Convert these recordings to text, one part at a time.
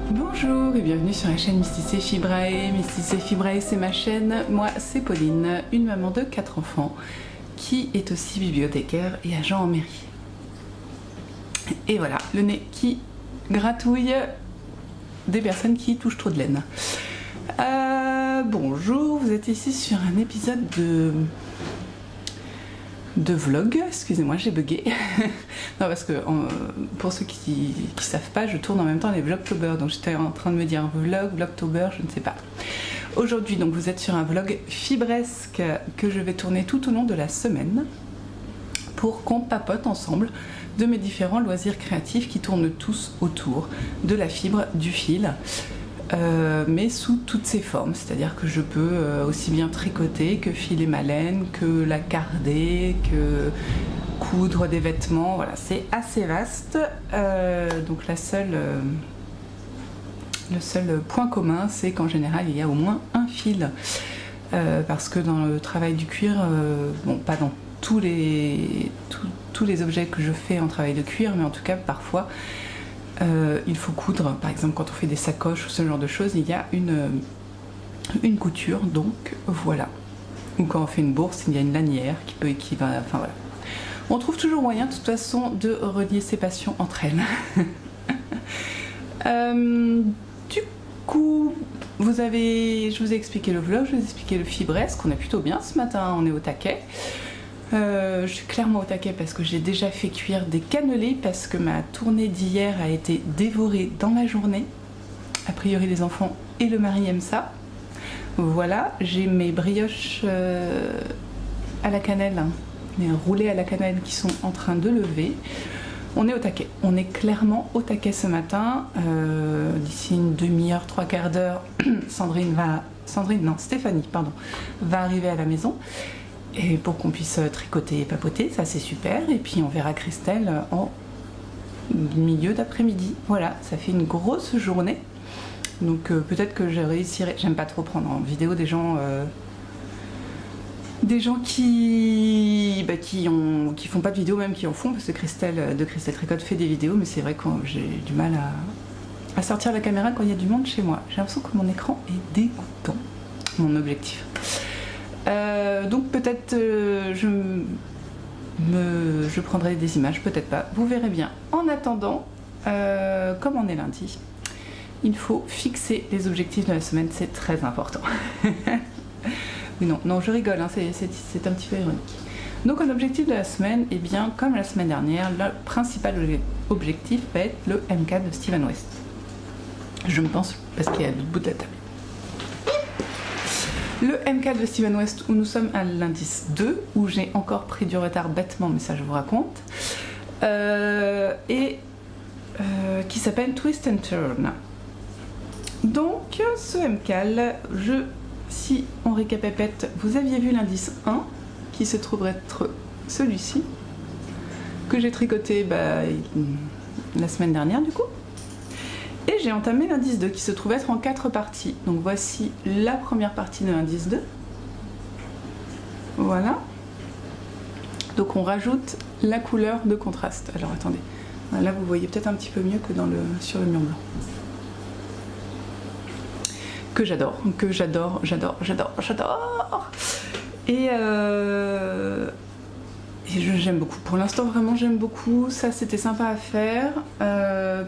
Bonjour et bienvenue sur la chaîne Mysticé Fibrae. Mysticé Fibrae, c'est ma chaîne. Moi, c'est Pauline, une maman de 4 enfants qui est aussi bibliothécaire et agent en mairie. Et voilà, le nez qui gratouille des personnes qui touchent trop de laine. Bonjour, vous êtes ici sur un épisode de vlog, excusez-moi j'ai bugué. Non parce que pour ceux qui savent pas, je tourne en même temps les Vlogtober, donc j'étais en train de me dire vlog, Vlogtober, je ne sais pas. Aujourd'hui donc vous êtes sur un vlog fibresque que je vais tourner tout au long de la semaine pour qu'on papote ensemble de mes différents loisirs créatifs qui tournent tous autour de la fibre, du fil. Mais sous toutes ses formes, c'est-à-dire que je peux aussi bien tricoter que filer ma laine, que la carder, que coudre des vêtements, voilà, c'est assez vaste. Donc le seul point commun, c'est qu'en général il y a au moins un fil, parce que dans le travail du cuir, bon pas dans tous les objets que je fais en travail de cuir, mais en tout cas parfois il faut coudre, par exemple quand on fait des sacoches ou ce genre de choses, il y a une couture, donc voilà. Ou quand on fait une bourse, il y a une lanière qui va, enfin voilà. On trouve toujours moyen de toute façon de relier ces passions entre elles. Du coup, je vous ai expliqué le vlog, je vous ai expliqué le fibresque, on est plutôt bien ce matin, on est au taquet. Je suis clairement au taquet parce que j'ai déjà fait cuire des cannelés parce que ma tournée d'hier a été dévorée dans la journée. A priori les enfants et le mari aiment ça. Voilà, j'ai mes brioches à la cannelle, mes roulés à la cannelle qui sont en train de lever. On est au taquet, on est clairement au taquet ce matin. D'ici une demi-heure, trois quarts d'heure, Stéphanie va arriver à la maison. Et pour qu'on puisse tricoter et papoter, ça c'est super. Et puis on verra Christelle en milieu d'après-midi. Voilà, ça fait une grosse journée. Donc peut-être que je réussirai. J'aime pas trop prendre en vidéo des gens qui font pas de vidéos, même qui en font, parce que Christelle Tricote fait des vidéos, mais c'est vrai que j'ai du mal à sortir la caméra quand il y a du monde chez moi. J'ai l'impression que mon écran est dégoûtant, mon objectif. Donc peut-être je prendrai des images, peut-être pas, vous verrez bien. En attendant, comme on est lundi, il faut fixer les objectifs de la semaine, c'est très important. Oui, non, je rigole, hein, c'est un petit peu ironique. Donc un objectif de la semaine, et bien comme la semaine dernière, le principal objectif va être le MK de Steven West. Je me pense, parce qu'il est à l'autre bout de la table. Le MK de Steven West, où nous sommes à l'indice 2, où j'ai encore pris du retard bêtement, mais ça je vous raconte, qui s'appelle Twist and Turn. Donc ce MK, si on récapépète, vous aviez vu l'indice 1, qui se trouve être celui-ci, que j'ai tricoté la semaine dernière du coup. Et j'ai entamé l'indice 2 qui se trouve être en 4 parties. Donc voici la première partie de l'indice 2. Voilà. Donc on rajoute la couleur de contraste. Alors attendez, là vous voyez peut-être un petit peu mieux que sur le mur blanc. Que j'adore. Et j'aime beaucoup. Pour l'instant, vraiment, j'aime beaucoup. Ça, c'était sympa à faire.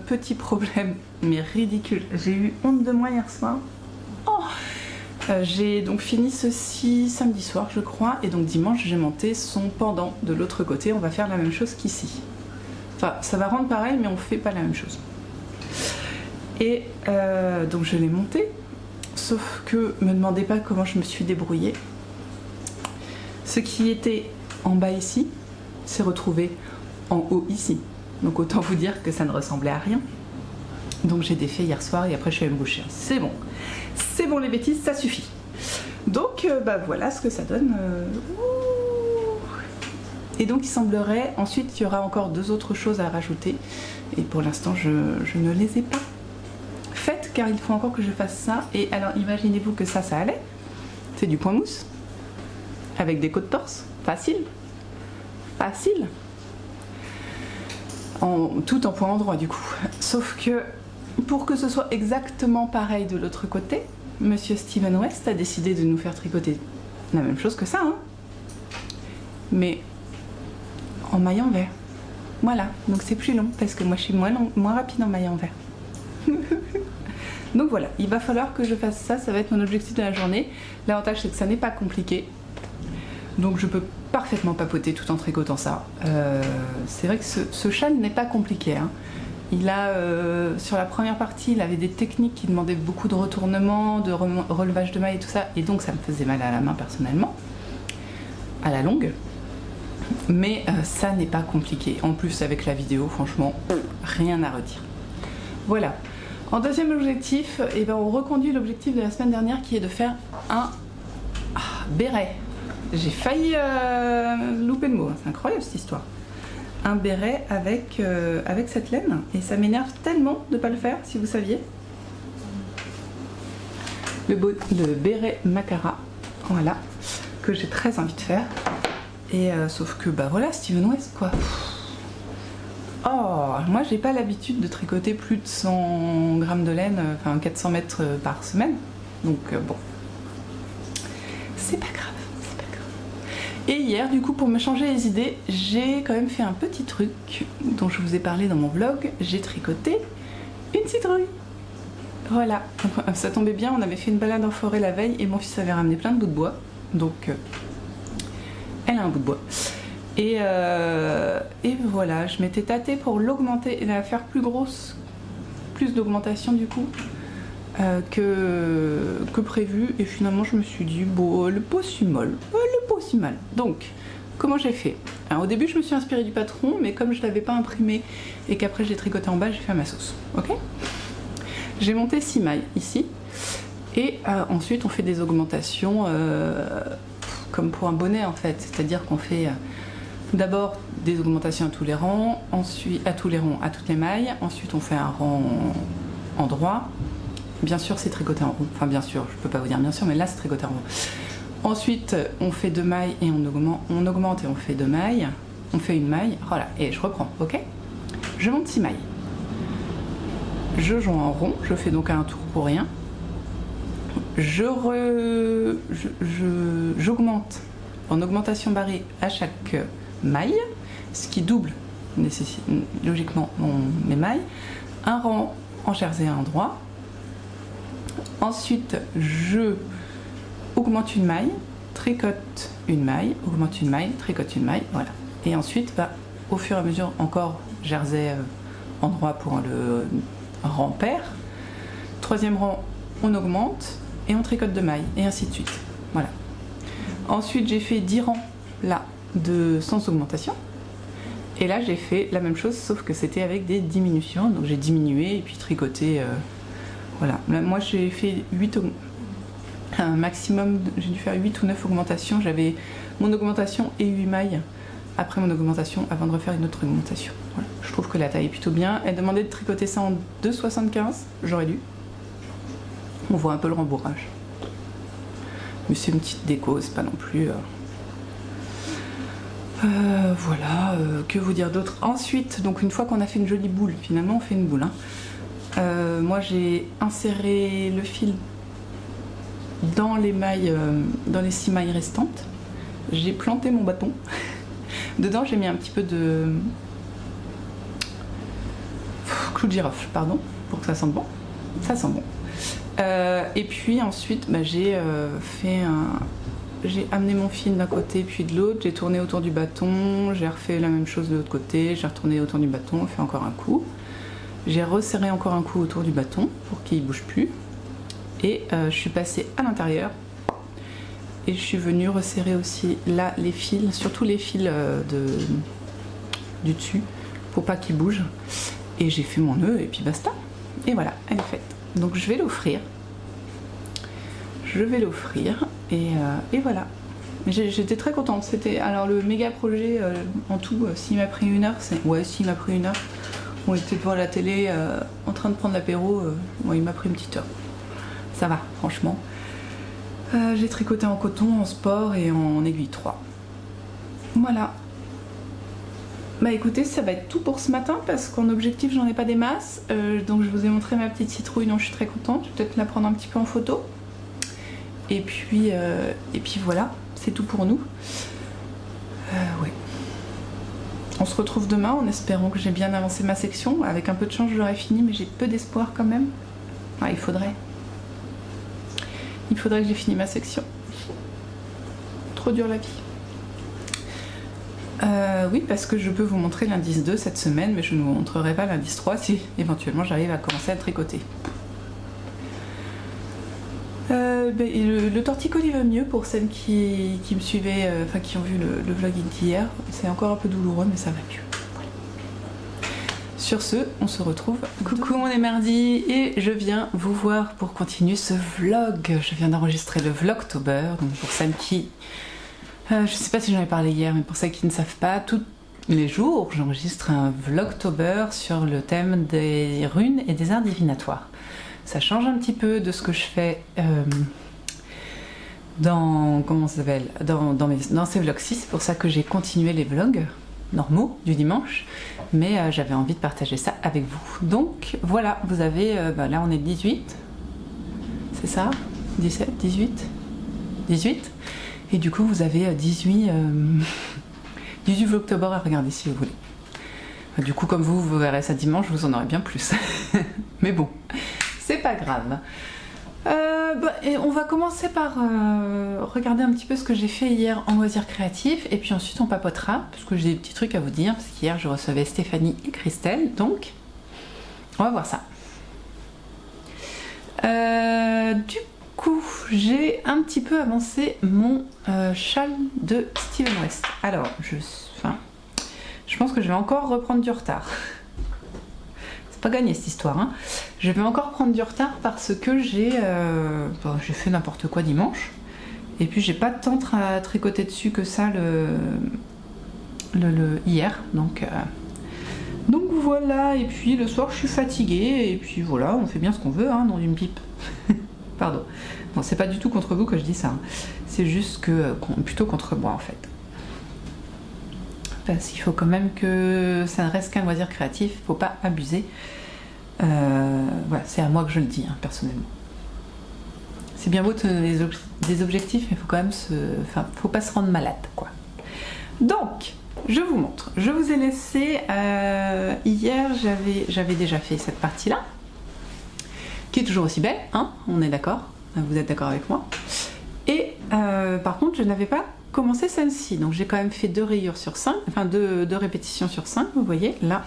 Petit problème, mais ridicule. J'ai eu honte de moi hier soir. Oh, j'ai donc fini ceci samedi soir, je crois. Et donc dimanche, j'ai monté son pendant de l'autre côté. On va faire la même chose qu'ici. Enfin, ça va rendre pareil, mais on fait pas la même chose. Et donc, je l'ai monté. Sauf que, me demandez pas comment je me suis débrouillée. Ce qui était en bas ici s'est retrouvé en haut ici. Donc autant vous dire que ça ne ressemblait à rien. Donc j'ai défait hier soir et après je suis allée me coucher. C'est bon les bêtises, ça suffit. Donc voilà ce que ça donne. Et donc il semblerait, ensuite il y aura encore 2 autres choses à rajouter. Et pour l'instant je ne les ai pas faites car il faut encore que je fasse ça. Et alors imaginez-vous que ça allait. C'est du point mousse. Avec des côtes torse. Facile. Tout en point endroit du coup. Sauf que pour que ce soit exactement pareil de l'autre côté, Monsieur Steven West a décidé de nous faire tricoter la même chose que ça, hein, mais en maille envers. Voilà, donc c'est plus long parce que moi je suis moins rapide en maille envers. Donc voilà, il va falloir que je fasse ça, ça va être mon objectif de la journée. L'avantage c'est que ça n'est pas compliqué, donc je peux parfaitement papoter tout en tricotant ça. C'est vrai que ce châle n'est pas compliqué, hein. Il a, sur la première partie, il avait des techniques qui demandaient beaucoup de retournement, de relevage de mailles et tout ça, et donc ça me faisait mal à la main personnellement, à la longue. Mais ça n'est pas compliqué. En plus, avec la vidéo, franchement, rien à redire. Voilà. En deuxième objectif, eh ben, on reconduit l'objectif de la semaine dernière qui est de faire un béret. J'ai failli louper le mot, c'est incroyable cette histoire. Un béret avec cette laine, et ça m'énerve tellement de ne pas le faire, si vous saviez. Le béret Macara, voilà, que j'ai très envie de faire. Et sauf que bah voilà, Steven West quoi. Oh, moi j'ai pas l'habitude de tricoter plus de 100 grammes de laine, enfin 400 mètres par semaine. Donc bon, c'est pas grave, c'est pas grave. Et hier du coup pour me changer les idées, j'ai quand même fait un petit truc dont je vous ai parlé dans mon vlog. J'ai tricoté une citrouille. Voilà, ça tombait bien, on avait fait une balade en forêt la veille et mon fils avait ramené plein de bouts de bois. Donc elle a un bout de bois. Et voilà, je m'étais tâtée pour l'augmenter et la faire plus grosse, plus d'augmentation du coup que prévu. Et finalement je me suis dit, bon, le pot si mal, le pot si mal. Donc, comment j'ai fait? Alors, au début je me suis inspirée du patron, mais comme je ne l'avais pas imprimé et qu'après j'ai tricoté en bas, j'ai fait à ma sauce. Ok? J'ai monté 6 mailles ici. Et ensuite on fait des augmentations comme pour un bonnet en fait, c'est-à-dire qu'on fait d'abord des augmentations à tous les rangs, ensuite à tous les rangs, à toutes les mailles, ensuite on fait un rang en droit, bien sûr c'est tricoté en rond, enfin bien sûr, je peux pas vous dire bien sûr, mais là c'est tricoté en rond. Ensuite on fait 2 mailles et on augmente et on fait 2 mailles, on fait une maille, voilà, et je reprends, ok? Je monte 6 mailles, je joins en rond, je fais donc un tour pour rien. J'augmente en augmentation barrée à chaque maille, ce qui double logiquement mes mailles, un rang en jersey à un droit. Ensuite, je augmente une maille, tricote une maille, augmente une maille, tricote une maille, voilà. Et ensuite, bah, au fur et à mesure, encore jersey en droit pour le rang pair. Troisième rang, on augmente. Et on tricote 2 mailles, et ainsi de suite. Voilà. Ensuite, j'ai fait 10 rangs là, sans augmentation. Et là, j'ai fait la même chose, sauf que c'était avec des diminutions. Donc j'ai diminué et puis tricoté. Voilà. Là, moi, j'ai fait 8 un maximum, j'ai dû faire 8 ou 9 augmentations. J'avais mon augmentation et 8 mailles après mon augmentation, avant de refaire une autre augmentation. Voilà. Je trouve que la taille est plutôt bien. Elle demandait de tricoter ça en 2,75. J'aurais dû. On voit un peu le rembourrage. Mais c'est une petite déco, c'est pas non plus... voilà, que vous dire d'autre? Ensuite, donc une fois qu'on a fait une jolie boule, finalement on fait une boule. Hein. Moi j'ai inséré le fil dans les mailles, dans les 6 mailles restantes. J'ai planté mon bâton. Dedans j'ai mis un petit peu de clou de girofle, pardon, pour que ça sente bon. Ça sent bon. Et puis ensuite bah, j'ai amené mon fil d'un côté puis de l'autre, j'ai tourné autour du bâton, j'ai refait la même chose de l'autre côté, j'ai retourné autour du bâton, fait encore un coup, j'ai resserré encore un coup autour du bâton pour qu'il ne bouge plus, et je suis passée à l'intérieur et je suis venue resserrer aussi là les fils, surtout les fils du dessus pour pas qu'ils bougent, et j'ai fait mon nœud et puis basta, et voilà, elle est faite. Donc je vais l'offrir. Et voilà. J'étais très contente. C'était alors le méga projet en tout. S'il m'a pris 1 heure, s'il m'a pris 1 heure. On était devant la télé en train de prendre l'apéro. Il m'a pris une petite heure. Ça va, franchement. J'ai tricoté en coton, en sport et en aiguille 3. Voilà. Bah écoutez, ça va être tout pour ce matin parce qu'en objectif j'en ai pas des masses. Donc je vous ai montré ma petite citrouille dont je suis très contente. Je vais peut-être la prendre un petit peu en photo. Et puis voilà, c'est tout pour nous. Ouais. On se retrouve demain en espérant que j'ai bien avancé ma section. Avec un peu de chance j'aurai fini, mais j'ai peu d'espoir quand même. Ah, il faudrait que j'ai fini ma section. Trop dur la vie. Oui, parce que je peux vous montrer l'indice 2 cette semaine, mais je ne vous montrerai pas l'indice 3 si éventuellement j'arrive à commencer à tricoter. Le torticolis va mieux pour celles qui me suivaient, enfin qui ont vu le vlog d'hier. C'est encore un peu douloureux, mais ça va mieux. Voilà. Sur ce, on se retrouve. Coucou, on est mardi et je viens vous voir pour continuer ce vlog. Je viens d'enregistrer le Vlogtober, donc pour celles qui... je sais pas si j'en ai parlé hier, mais pour celles qui ne savent pas, tous les jours, j'enregistre un Vlogtober sur le thème des runes et des arts divinatoires. Ça change un petit peu de ce que je fais dans ces vlogs-ci. C'est pour ça que j'ai continué les vlogs normaux du dimanche, mais j'avais envie de partager ça avec vous. Donc voilà, vous avez, là on est le 18, c'est ça, 17, 18. Et du coup, vous avez 18 Vlogtober à regarder si vous voulez. Du coup, comme vous verrez ça dimanche, vous en aurez bien plus. Mais bon, c'est pas grave. Et on va commencer par regarder un petit peu ce que j'ai fait hier en loisirs créatifs. Et puis ensuite, on papotera, parce que j'ai des petits trucs à vous dire. Parce qu'hier, je recevais Stéphanie et Christelle. Donc, on va voir ça. Du coup, j'ai un petit peu avancé mon châle de Steven West. Alors, je pense que je vais encore reprendre du retard. C'est pas gagné cette histoire, hein. Je vais encore prendre du retard parce que j'ai fait n'importe quoi dimanche. Et puis j'ai pas tant tricoté dessus que ça hier. Donc voilà, et puis le soir je suis fatiguée. Et puis voilà, on fait bien ce qu'on veut, hein, dans une pipe. Pardon. Non, c'est pas du tout contre vous que je dis ça. Hein. C'est juste que plutôt contre moi en fait. Parce qu'il faut quand même que ça ne reste qu'un loisir créatif, faut pas abuser. Voilà, c'est à moi que je le dis, hein, personnellement. C'est bien beau de donner des objectifs, mais faut quand même faut pas se rendre malade, quoi. Donc, je vous montre. Je vous ai laissé hier, j'avais déjà fait cette partie-là, qui est toujours aussi belle, hein, on est d'accord. Vous êtes d'accord avec moi. Et par contre, je n'avais pas commencé celle-ci. Donc j'ai quand même fait 2 rayures sur 5, enfin 2 répétitions sur 5, vous voyez, là,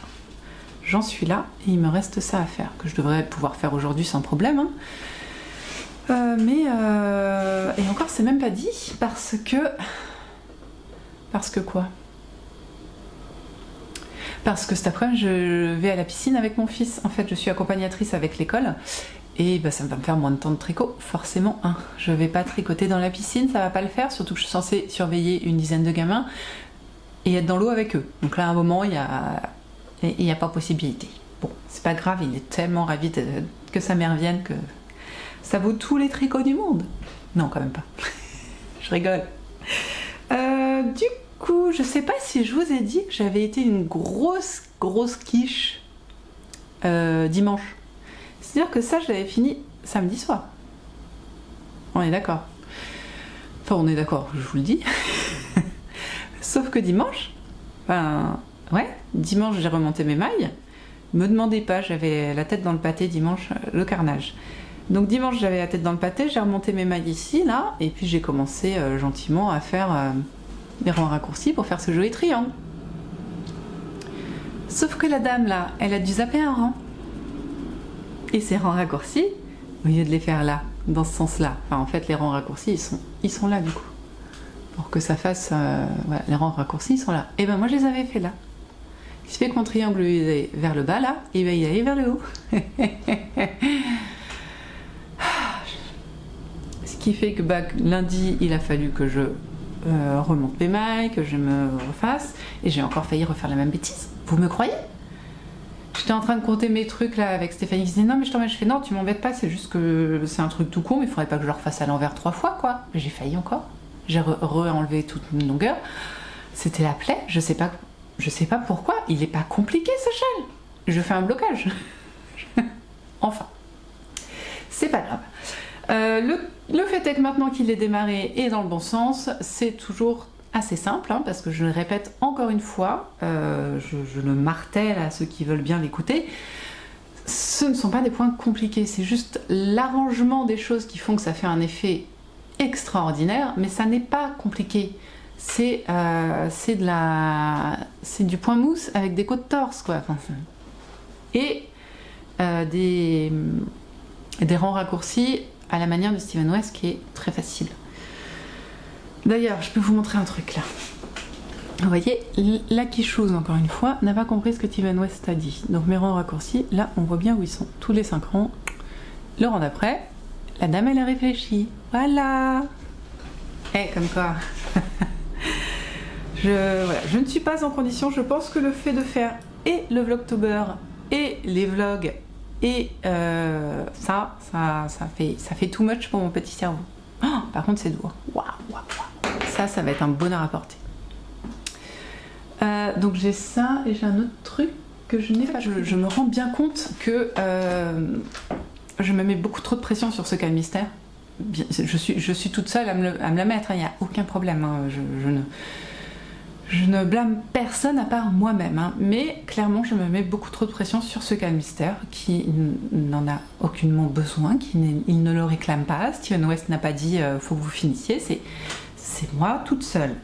j'en suis là, et il me reste ça à faire, que je devrais pouvoir faire aujourd'hui sans problème. Hein. Et encore, c'est même pas dit, parce que quoi? Parce que cet après-midi, je vais à la piscine avec mon fils. En fait, je suis accompagnatrice avec l'école. Et ça va me faire moins de temps de tricot, forcément. Hein. Je vais pas tricoter dans la piscine, ça va pas le faire, surtout que je suis censée surveiller une dizaine de gamins et être dans l'eau avec eux. Donc là, à un moment, il y a pas possibilité. Bon, c'est pas grave, il est tellement ravi que sa mère vienne que ça vaut tous les tricots du monde. Non, quand même pas. Je rigole. Du coup, je sais pas si je vous ai dit que j'avais été une grosse quiche dimanche. C'est-à-dire que ça, je l'avais fini samedi soir. On est d'accord. Enfin, on est d'accord, je vous le dis. Sauf que dimanche, dimanche, j'ai remonté mes mailles. Me demandez pas, j'avais la tête dans le pâté dimanche, le carnage. Donc dimanche, j'avais la tête dans le pâté, j'ai remonté mes mailles ici, là, et puis j'ai commencé gentiment à faire des rangs raccourcis pour faire ce joli triangle. Sauf que la dame, là, elle a dû zapper un rang. Et ces rangs raccourcis, au lieu de les faire là, dans ce sens-là, en fait les rangs raccourcis ils sont là du coup. Pour que ça fasse, les rangs raccourcis ils sont là. Et ben moi je les avais fait là. Ce qui fait que mon triangle il est vers le bas là, et ben il allait vers le haut. Ce qui fait que lundi il a fallu que je remonte mes mailles, que je me refasse, et j'ai encore failli refaire la même bêtise. Vous me croyez ? J'étais en train de compter mes trucs là avec Stéphanie qui disait non mais je t'embête, je fais non tu m'embêtes pas, c'est juste que c'est un truc tout con mais il faudrait pas que je le refasse à l'envers 3 fois quoi. J'ai failli encore, j'ai re-enlevé toute une longueur, c'était la plaie, je sais pas je sais pas pourquoi, il est pas compliqué ce châle. Je fais un blocage. Enfin, c'est pas grave. Le fait est que maintenant qu'il est démarré et dans le bon sens, c'est toujours assez simple, hein, parce que je le répète encore une fois, je le martèle à ceux qui veulent bien l'écouter, ce ne sont pas des points compliqués, c'est juste l'arrangement des choses qui font que ça fait un effet extraordinaire, mais ça n'est pas compliqué. C'est du point mousse avec des côtes torse, quoi. Enfin, et des rangs raccourcis à la manière de Steven West, qui est très facile. D'ailleurs, je peux vous montrer un truc là. Vous voyez, la quichouse, encore une fois, n'a pas compris ce que Steven West a dit. Donc mes rangs raccourcis, là, on voit bien où ils sont. Tous les 5 rangs. Le rang d'après, la dame, elle a réfléchi. Voilà. Comme quoi. Je ne suis pas en condition. Je pense que le fait de faire et le Vlogtober et les vlogs et ça fait too much pour mon petit cerveau. Oh, par contre, c'est lourd. Waouh. Ça va être un bonheur à porter. Donc j'ai ça et j'ai un autre truc que je n'ai pas. Je me rends bien compte que je me mets beaucoup trop de pression sur ce calmistère. Je suis toute seule à me la mettre, il n'y a aucun problème. Hein. Je ne blâme personne à part moi-même, hein. Mais clairement je me mets beaucoup trop de pression sur ce calmistère qui n'en a aucunement besoin, il ne le réclame pas. Steven West n'a pas dit faut que vous finissiez, c'est moi toute seule.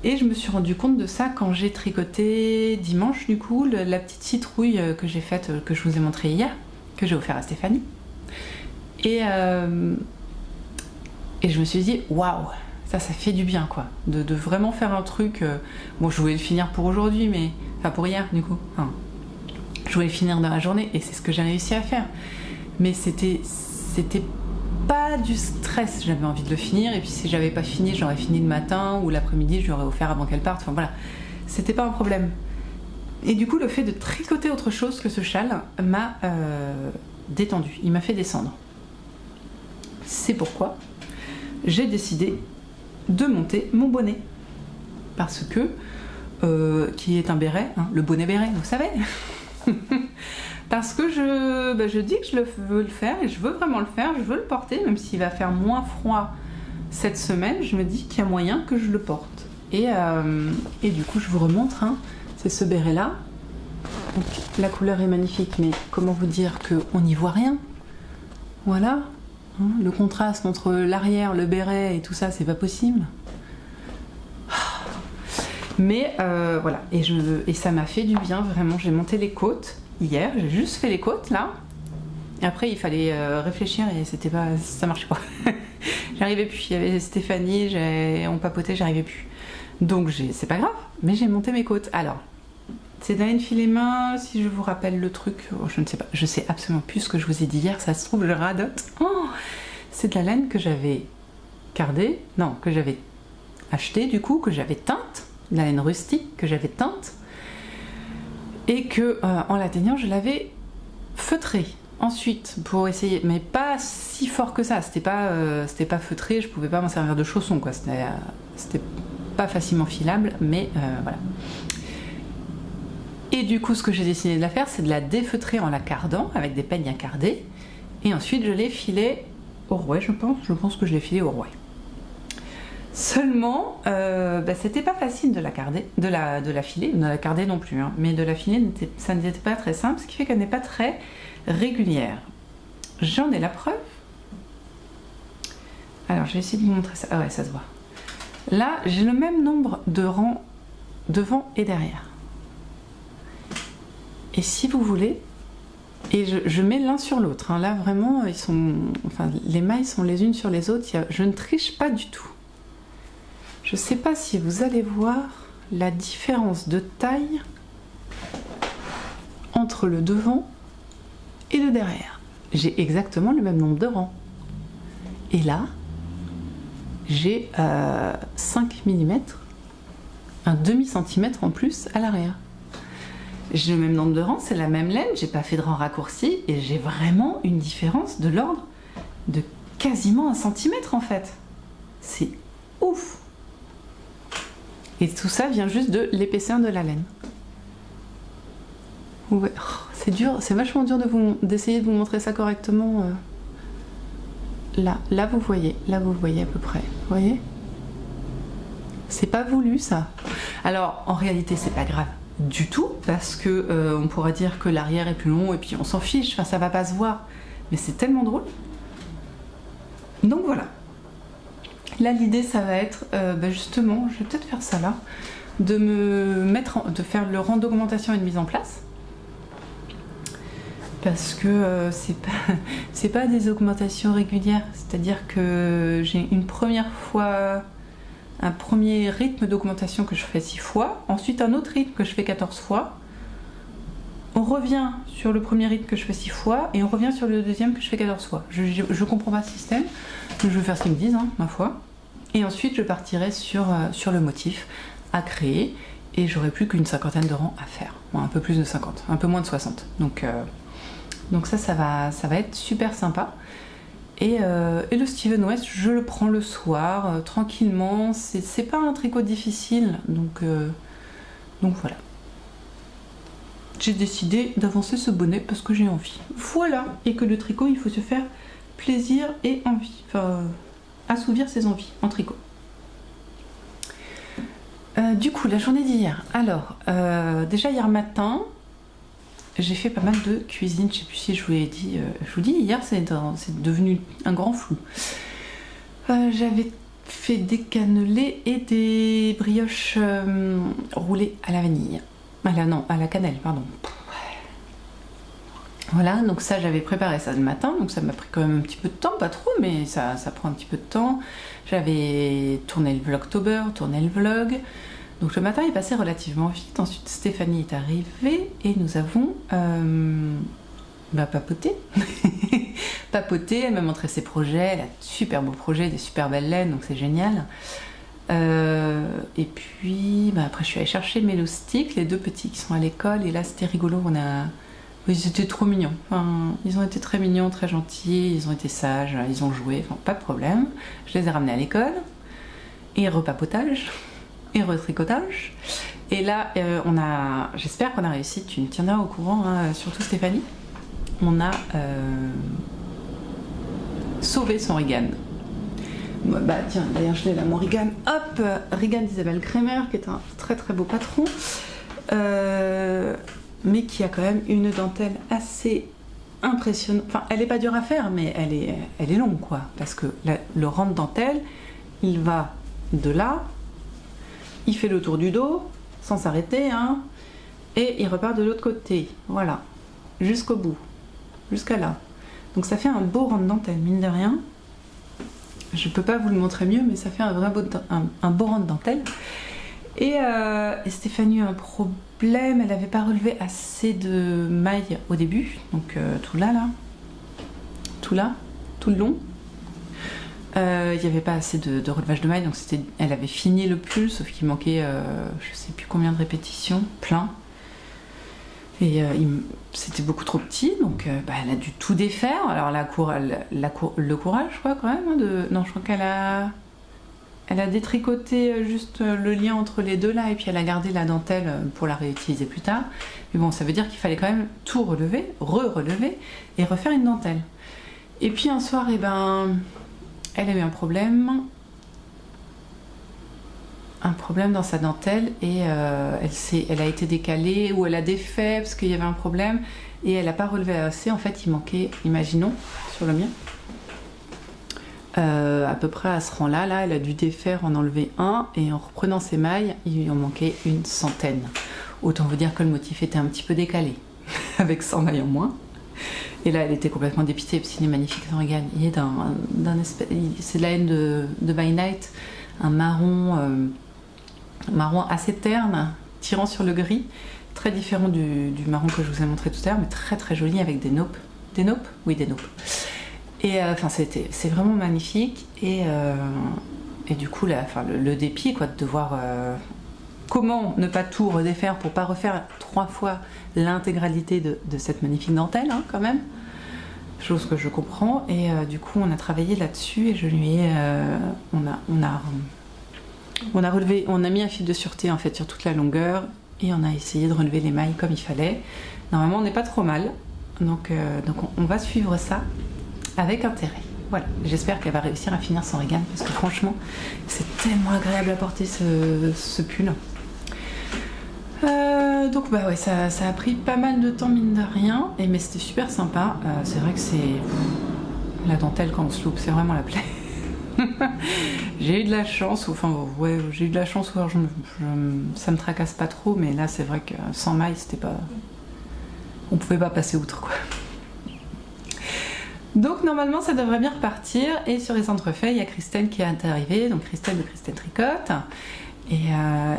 Et je me suis rendu compte de ça quand j'ai tricoté dimanche, du coup, la petite citrouille que j'ai faite, que je vous ai montré hier, que j'ai offert à Stéphanie. Et je me suis dit, waouh, ça fait du bien, quoi. De vraiment faire un truc. Bon, je voulais le finir pour aujourd'hui, mais. Enfin, pour hier, du coup. Enfin, je voulais le finir dans la journée, et c'est ce que j'ai réussi à faire. Mais c'était pas du stress, j'avais envie de le finir, et puis si j'avais pas fini, j'aurais fini le matin ou l'après-midi, je l'aurais offert avant qu'elle parte, enfin voilà, c'était pas un problème. Et du coup, le fait de tricoter autre chose que ce châle m'a détendu, il m'a fait descendre. C'est pourquoi j'ai décidé de monter mon bonnet, parce que, qui est un béret, hein, le bonnet béret, vous savez. Parce que je dis que je veux le faire et je veux vraiment le faire, je veux le porter, même s'il va faire moins froid cette semaine, je me dis qu'il y a moyen que je le porte. Et du coup, je vous remontre, hein, c'est ce béret là. Donc, la couleur est magnifique, mais comment vous dire qu'on n'y voit rien? Voilà, hein, le contraste entre l'arrière, le béret et tout ça, c'est pas possible. Mais voilà, et ça m'a fait du bien, vraiment. J'ai monté les côtes hier, j'ai juste fait les côtes là. Et après, il fallait réfléchir et ça marchait pas. J'arrivais plus. Il y avait Stéphanie, on papotait, j'arrivais plus. Donc c'est pas grave, mais j'ai monté mes côtes. Alors, c'est de la laine filet main. Si je vous rappelle le truc, je ne sais pas, je sais absolument plus ce que je vous ai dit hier. Ça se trouve, je radote. Oh, c'est de la laine que j'avais que j'avais achetée du coup, que j'avais teinte. De la laine rustique que j'avais teinte et que en la teignant je l'avais feutrée ensuite pour essayer, mais pas si fort que ça, c'était pas feutré, je pouvais pas m'en servir de chausson, quoi. C'était pas facilement filable, mais voilà. Et du coup, ce que j'ai décidé de la faire, c'est de la défeutrer en la cardant avec des peignes à carder, et ensuite je l'ai filée au rouet, je pense que je l'ai filée au rouet. Seulement, c'était pas facile de la carder, de la filer, de la carder non plus, hein, mais de la filer, ça n'était pas très simple, ce qui fait qu'elle n'est pas très régulière. J'en ai la preuve. Alors, je vais essayer de vous montrer ça. Ah ouais, ça se voit. Là, j'ai le même nombre de rangs devant et derrière. Et si vous voulez, et je mets l'un sur l'autre, hein, là vraiment, les mailles sont les unes sur les autres, je ne triche pas du tout. Je ne sais pas si vous allez voir la différence de taille entre le devant et le derrière. J'ai exactement le même nombre de rangs. Et là, j'ai 5 mm, un demi-centimètre en plus à l'arrière. J'ai le même nombre de rangs, c'est la même laine, j'ai pas fait de rang raccourci et j'ai vraiment une différence de l'ordre de quasiment 1 centimètre en fait. C'est ouf! Et tout ça vient juste de l'épaisseur de la laine. Ouais. Oh, c'est dur, c'est vachement dur d'essayer de vous montrer ça correctement. Là vous voyez à peu près. Vous voyez ? C'est pas voulu ça. Alors en réalité c'est pas grave du tout parce que on pourra dire que l'arrière est plus long et puis on s'en fiche, enfin ça va pas se voir. Mais c'est tellement drôle. Donc voilà. Là l'idée ça va être justement, je vais peut-être faire ça là, de faire le rang d'augmentation et de mise en place. Parce que c'est pas des augmentations régulières, c'est-à-dire que j'ai une première fois un premier rythme d'augmentation que je fais 6 fois, ensuite un autre rythme que je fais 14 fois, on revient sur le premier rythme que je fais 6 fois et on revient sur le deuxième que je fais 14 fois. Je comprends pas ce système, je vais faire ce qu'ils me disent, ma foi, et ensuite je partirai sur le motif à créer et j'aurai plus qu'une cinquantaine de rangs à faire, un peu plus de 50, un peu moins de 60. Donc ça va être super sympa. Et le Steven West, je le prends le soir, tranquillement. C'est pas un tricot difficile, donc voilà. J'ai décidé d'avancer ce bonnet parce que j'ai envie. Voilà. Et que le tricot, il faut se faire plaisir et envie. Enfin, assouvir ses envies en tricot. Du coup, la journée d'hier. Alors, déjà hier matin, j'ai fait pas mal de cuisine, je sais plus si je vous l'ai dit. Je vous dis, hier c'est devenu un grand flou. J'avais fait des cannelés et des brioches roulées à la vanille. À la cannelle, pardon. Voilà, donc ça j'avais préparé ça le matin, donc ça m'a pris quand même un petit peu de temps, pas trop, mais ça prend un petit peu de temps. J'avais tourné le Vlogtober, tourné le vlog. Donc le matin est passé relativement vite, ensuite Stéphanie est arrivée et nous avons papoté. Papoté, elle m'a montré ses projets, elle a de super beaux projets, des super belles laines, donc c'est génial. Et puis après je suis allée chercher mes loustiques, les deux petits qui sont à l'école, et là c'était rigolo, ils étaient trop mignons, ils ont été très mignons, très gentils, ils ont été sages, ils ont joué, pas de problème. Je les ai ramenés à l'école, et repapotage. Et retricotage. Et là, j'espère qu'on a réussi, tu me tiendras au courant, surtout Stéphanie. On a sauvé son Regan. Tiens, d'ailleurs je l'ai là, mon Regan. Hop, Regan d'Isabelle Kremer, qui est un très très beau patron, mais qui a quand même une dentelle assez impressionnante. Enfin, elle est pas dure à faire, mais elle est longue, quoi. Parce que le rang de dentelle, il va de là. Il fait le tour du dos, sans s'arrêter, et il repart de l'autre côté, voilà, jusqu'au bout, jusqu'à là. Donc ça fait un beau rang de dentelle, mine de rien. Je peux pas vous le montrer mieux, mais ça fait un beau rang de dentelle. Et Stéphanie a un problème, elle n'avait pas relevé assez de mailles au début, donc tout là, tout le long. Il n'y avait pas assez de relevage de mailles, donc elle avait fini le pull, sauf qu'il manquait je sais plus combien de répétitions, plein. Et c'était beaucoup trop petit, donc elle a dû tout défaire. Alors le courage, quoi, quand même. Non, je crois qu'elle a détricoté juste le lien entre les deux là, et puis elle a gardé la dentelle pour la réutiliser plus tard. Mais bon, ça veut dire qu'il fallait quand même tout relever, re-relever, et refaire une dentelle. Et puis un soir, elle a eu un problème dans sa dentelle, et elle a été décalée, ou elle a défait parce qu'il y avait un problème, et elle n'a pas relevé assez. En fait, il manquait, imaginons, sur le mien, à peu près à ce rang-là, elle a dû défaire, en enlever un, et en reprenant ses mailles, il lui en manquait une centaine. Autant vous dire que le motif était un petit peu décalé, avec 100 mailles en moins. Et là, elle était complètement dépitée, parce qu'il est magnifique, son Regan. Il est c'est de la laine de By Night, un marron assez terne, tirant sur le gris, très différent du marron que je vous ai montré tout à l'heure, mais très très joli, avec des naupes. Des naupes ? Oui, des naupes. Et c'est vraiment magnifique. Et du coup, le dépit, quoi, de devoir... comment ne pas tout redéfaire pour pas refaire 3 fois l'intégralité de cette magnifique dentelle, quand même. Chose que je comprends. Et du coup, on a travaillé là-dessus, et je lui ai... On a mis un fil de sûreté en fait sur toute la longueur et on a essayé de relever les mailles comme il fallait. Normalement on n'est pas trop mal, donc on va suivre ça avec intérêt. Voilà, j'espère qu'elle va réussir à finir son régal parce que franchement c'est tellement agréable à porter ce pull. Donc bah ouais, ça a pris pas mal de temps mine de rien, mais c'était super sympa. C'est vrai que c'est la dentelle quand on se loupe, c'est vraiment la plaie. J'ai eu de la chance, j'ai eu de la chance, ça me tracasse pas trop, mais là c'est vrai que sans maille c'était pas, on pouvait pas passer outre quoi. Donc normalement ça devrait bien repartir, et sur les entrefaits il y a Christelle qui est arrivée, donc Christelle de Christelle Tricote.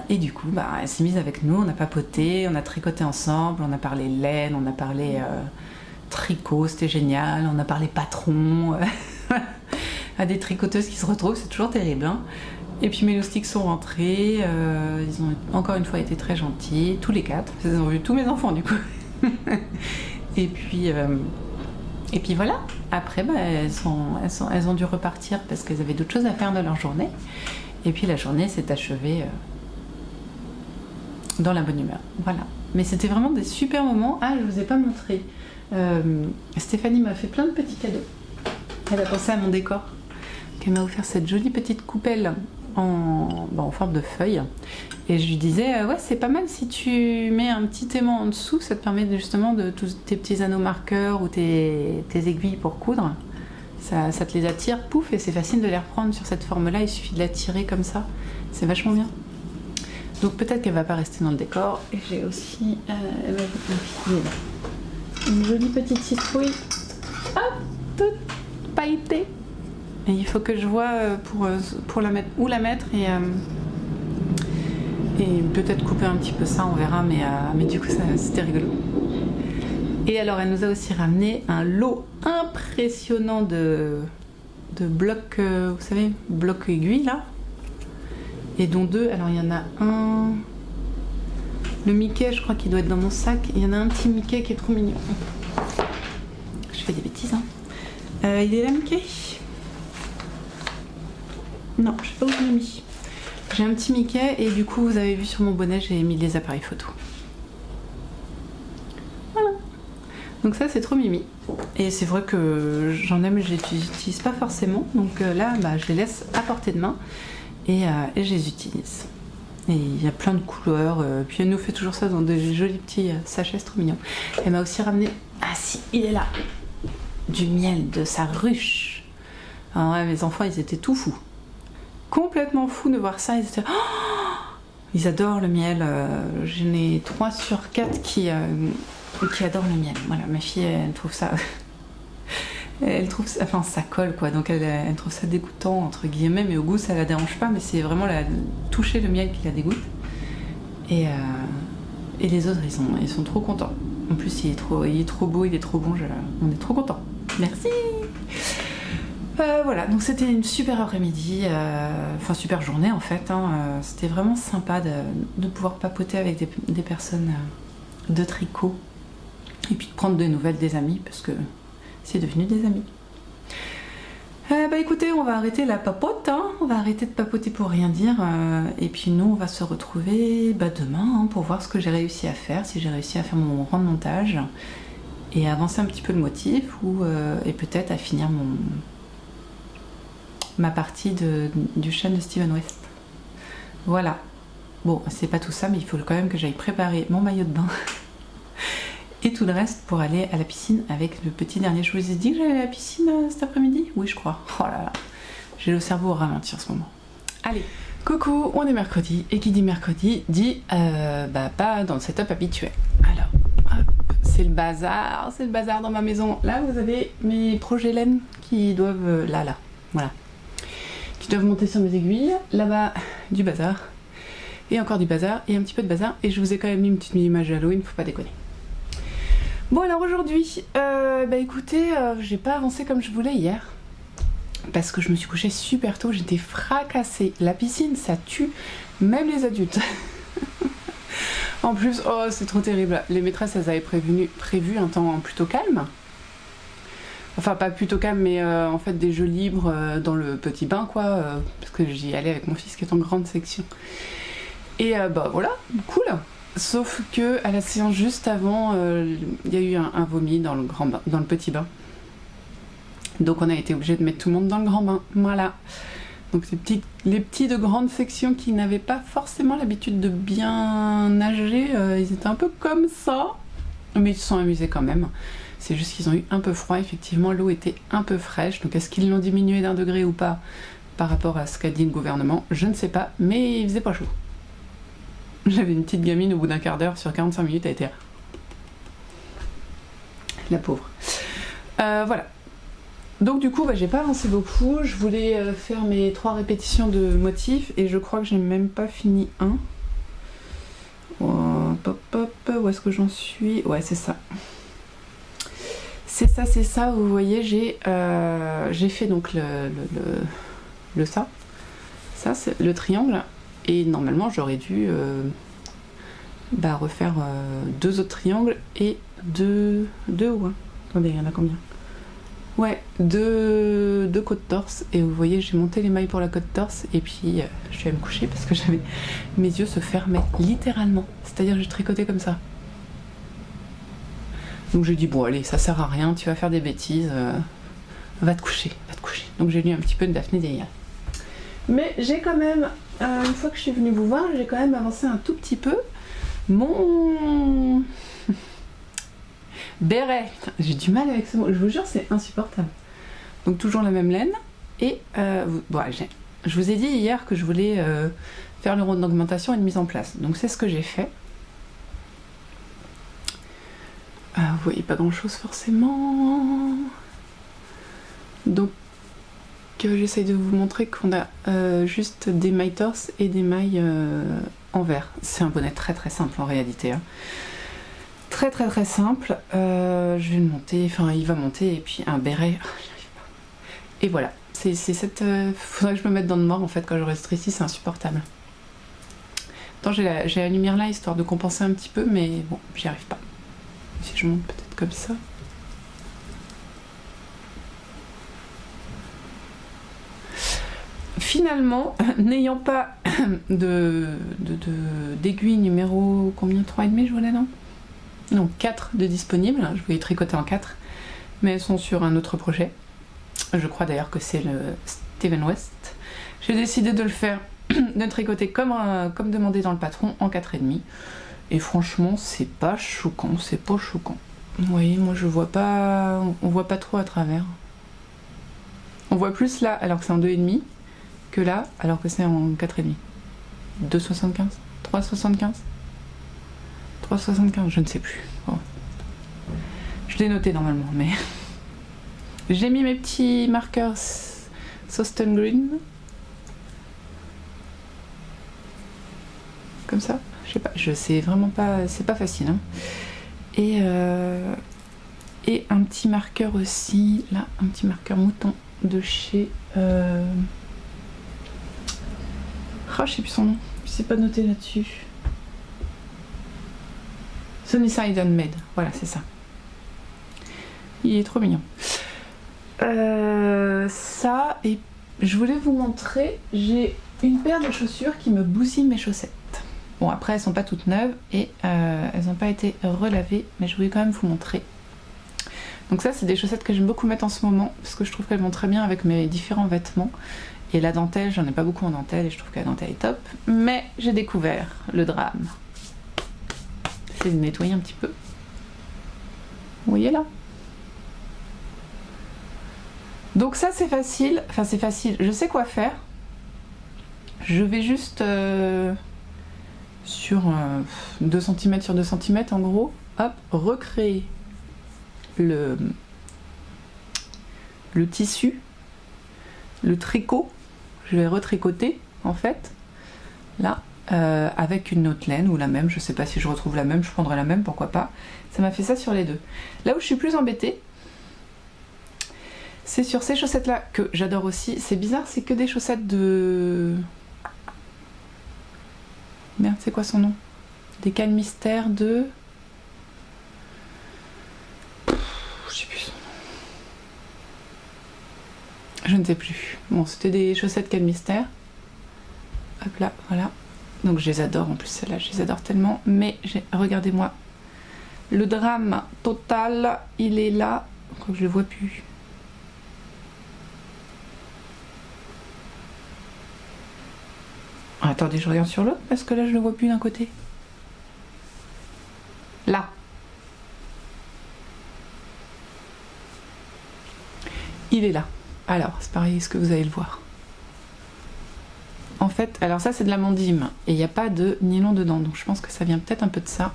Et du coup, elle s'est mise avec nous, on a papoté, on a tricoté ensemble, on a parlé laine, on a parlé tricot, c'était génial, on a parlé patron, à des tricoteuses qui se retrouvent, c'est toujours terrible. Hein. Et puis mes loustiques sont rentrés, ils ont encore une fois été très gentils, tous les 4, ils ont vu tous mes enfants du coup. et puis voilà, après elles ont dû repartir parce qu'elles avaient d'autres choses à faire de leur journée. Et puis la journée s'est achevée dans la bonne humeur. Voilà. Mais c'était vraiment des super moments. Ah, je vous ai pas montré. Stéphanie m'a fait plein de petits cadeaux. Elle a pensé à mon décor. Elle m'a offert cette jolie petite coupelle en forme de feuille. Et je lui disais, ouais, c'est pas mal si tu mets un petit aimant en dessous. Ça te permet justement de tous tes petits anneaux marqueurs ou tes aiguilles pour coudre. Ça te les attire, pouf, et c'est facile de les reprendre sur cette forme-là, il suffit de la tirer comme ça, c'est vachement bien. Donc peut-être qu'elle va pas rester dans le décor, et j'ai aussi une jolie petite citrouille, hop, toute pailletée. Et il faut que je vois pour la mettre, où la mettre, et peut-être couper un petit peu ça, on verra, mais du coup c'était rigolo. Et alors elle nous a aussi ramené un lot impressionnant de blocs, vous savez, blocs aiguilles là. Et dont 2, alors il y en a un... Le Mickey, je crois qu'il doit être dans mon sac. Il y en a un petit Mickey qui est trop mignon. Je fais des bêtises, hein. Il est là, Mickey? Non, je sais pas où je l'ai mis. J'ai un petit Mickey et du coup, vous avez vu sur mon bonnet, j'ai mis les appareils photo. Donc ça c'est trop mimi. Et c'est vrai que j'en aime, je les utilise pas forcément. Donc là je les laisse à portée de main et je les utilise. Et il y a plein de couleurs. Puis elle nous fait toujours ça dans des jolis petits sachets, c'est trop mignon. Elle m'a aussi ramené, ah si, il est là, du miel de sa ruche. Alors ouais, mes enfants ils étaient tout fous. Complètement fous de voir ça. Ils étaient... Oh, ils adorent le miel. J'en ai 3 sur 4 qui adore le miel. Voilà, ma fille, elle trouve ça... Enfin, ça colle, quoi. Donc, elle trouve ça dégoûtant, entre guillemets, mais au goût, ça la dérange pas. Mais c'est vraiment toucher le miel qui la dégoûte. Et les autres, ils sont trop contents. En plus, il est trop beau, il est trop bon. On est trop contents. Merci. Voilà, donc c'était une super après-midi, super journée en fait. Hein. C'était vraiment sympa de pouvoir papoter avec des personnes de tricot. Et puis de prendre des nouvelles des amis, parce que c'est devenu des amis. Écoutez, on va arrêter la papote, hein. On va arrêter de papoter pour rien dire. Et puis nous, on va se retrouver demain pour voir ce que j'ai réussi à faire, si j'ai réussi à faire mon rang de montage, et avancer un petit peu le motif, et peut-être à finir ma partie du chêne de Steven West. Voilà. Bon, c'est pas tout ça, mais il faut quand même que j'aille préparer mon maillot de bain. Et tout le reste pour aller à la piscine avec le petit dernier. Je vous ai dit que j'allais à la piscine cet après-midi? Oui, je crois. Oh là là, j'ai le cerveau au ralenti en ce moment. Allez, coucou, on est mercredi. Et qui dit mercredi dit pas dans le setup habituel. Alors, hop, c'est le bazar dans ma maison. Là, vous avez mes projets laine qui doivent... là, voilà. Qui doivent monter sur mes aiguilles. Là-bas, du bazar. Et encore du bazar. Et un petit peu de bazar. Et je vous ai quand même mis une petite image Halloween, faut pas déconner. Bon alors aujourd'hui, écoutez, j'ai pas avancé comme je voulais hier. Parce que je me suis couchée super tôt, j'étais fracassée. La piscine, ça tue, même les adultes. En plus, oh c'est trop terrible. Les maîtresses, elles avaient prévu un temps plutôt calme. Enfin, pas plutôt calme, mais en fait des jeux libres dans le petit bain, quoi. Parce que j'y allais avec mon fils qui est en grande section. Et bah voilà, cool. Sauf que à la séance juste avant, il y a eu un vomi dans le grand bain, dans le petit bain. Donc on a été obligé de mettre tout le monde dans le grand bain. Voilà. Donc les petits de grande section qui n'avaient pas forcément l'habitude de bien nager, ils étaient un peu comme ça. Mais ils se sont amusés quand même. C'est juste qu'ils ont eu un peu froid. Effectivement, l'eau était un peu fraîche. Donc est-ce qu'ils l'ont diminué d'1 degré ou pas par rapport à ce qu'a dit le gouvernement? Je ne sais pas. Mais il faisait pas chaud. J'avais une petite gamine au bout d'un quart d'heure sur 45 minutes. Elle était... La pauvre. Voilà. Donc du coup, j'ai pas avancé beaucoup. Je voulais faire mes 3 répétitions de motifs. Et je crois que j'ai même pas fini un. Oh, pop, pop, où est-ce que j'en suis? Ouais, c'est ça. C'est ça, vous voyez, j'ai fait donc ça c'est le triangle, et normalement j'aurais dû refaire 2 autres triangles et deux ou un. Attendez, il y en a combien? Ouais, deux côtes torse, et vous voyez, j'ai monté les mailles pour la côte torse, et puis je suis allée me coucher parce que j'avais mes yeux se fermaient littéralement, c'est-à-dire j'ai tricoté comme ça. Donc j'ai dit bon allez, ça sert à rien, tu vas faire des bêtises, va te coucher. Donc j'ai lu un petit peu de Daphné Deyal. Mais j'ai quand même, une fois que je suis venue vous voir, j'ai quand même avancé un tout petit peu mon béret. Putain, j'ai du mal avec ce mot, je vous jure, c'est insupportable. Donc toujours la même laine, et je vous ai dit hier que je voulais faire le rond d'augmentation et de mise en place. Donc c'est ce que j'ai fait. Vous voyez pas grand chose forcément. Donc j'essaye de vous montrer qu'on a juste des mailles torse et des mailles en vert. C'est un bonnet très très simple en réalité. Hein. Très très très simple. Je vais le monter, enfin il va monter, et puis un béret. Et voilà. C'est cette. Faudrait que je me mette dans le noir en fait quand je reste ici, c'est insupportable. Attends, j'ai la lumière là histoire de compenser un petit peu, mais bon, j'y arrive pas. Si je monte peut-être comme ça. Finalement, n'ayant pas d'aiguille numéro combien, 3,5 je voulais, non 4 de disponibles, je voulais tricoter en 4, mais elles sont sur un autre projet. Je crois d'ailleurs que c'est le Steven West. J'ai décidé de le faire, de tricoter comme demandé dans le patron en 4,5. Et franchement, c'est pas choquant, c'est pas choquant. Vous voyez, moi je vois pas, on voit pas trop à travers. On voit plus là, alors que c'est en 2,5, que là, alors que c'est en 4,5. 2,75 3,75 3,75, je ne sais plus. Oh. Je l'ai noté normalement, mais... J'ai mis mes petits marqueurs Soston Green. Comme ça. Je sais pas, je sais vraiment pas, c'est pas facile. Hein. Et un petit marqueur aussi, là, un petit marqueur mouton de chez... je sais plus son nom, je sais pas noter là-dessus. Sunnyside Handmade, voilà, c'est ça. Il est trop mignon. Ça, et je voulais vous montrer, j'ai une paire de chaussures qui me bousille mes chaussettes. Bon, après elles sont pas toutes neuves et elles n'ont pas été relavées, mais je voulais quand même vous montrer. Donc ça, c'est des chaussettes que j'aime beaucoup mettre en ce moment parce que je trouve qu'elles vont très bien avec mes différents vêtements. Et la dentelle, j'en ai pas beaucoup en dentelle et je trouve que la dentelle est top. Mais j'ai découvert le drame. C'est de nettoyer un petit peu. Vous voyez là? Donc ça c'est facile, enfin c'est facile, je sais quoi faire. Je vais juste sur 2 cm sur 2 cm en gros, hop, recréer le tissu, le tricot. Je vais retricoter en fait, là, avec une autre laine ou la même, je sais pas si je retrouve la même, je prendrai la même, pourquoi pas. Ça m'a fait ça sur les deux. Là où je suis plus embêtée, c'est sur ces chaussettes là que j'adore aussi. C'est bizarre, c'est que des chaussettes de... Merde, c'est quoi son nom? Des calmystères de... Je sais plus son nom. Je ne sais plus. Bon, c'était des chaussettes Quel Mystère. Hop là, voilà. Donc je les adore en plus, celles-là, je les adore tellement. Mais regardez-moi. Le drame total, il est là. Quoi que je le vois plus. Attendez, je regarde sur l'autre parce que là, je le vois plus d'un côté. Là. Il est là. Alors, c'est pareil, est-ce que vous allez le voir? En fait, alors ça c'est de la mandime et il n'y a pas de nylon dedans, donc je pense que ça vient peut-être un peu de ça.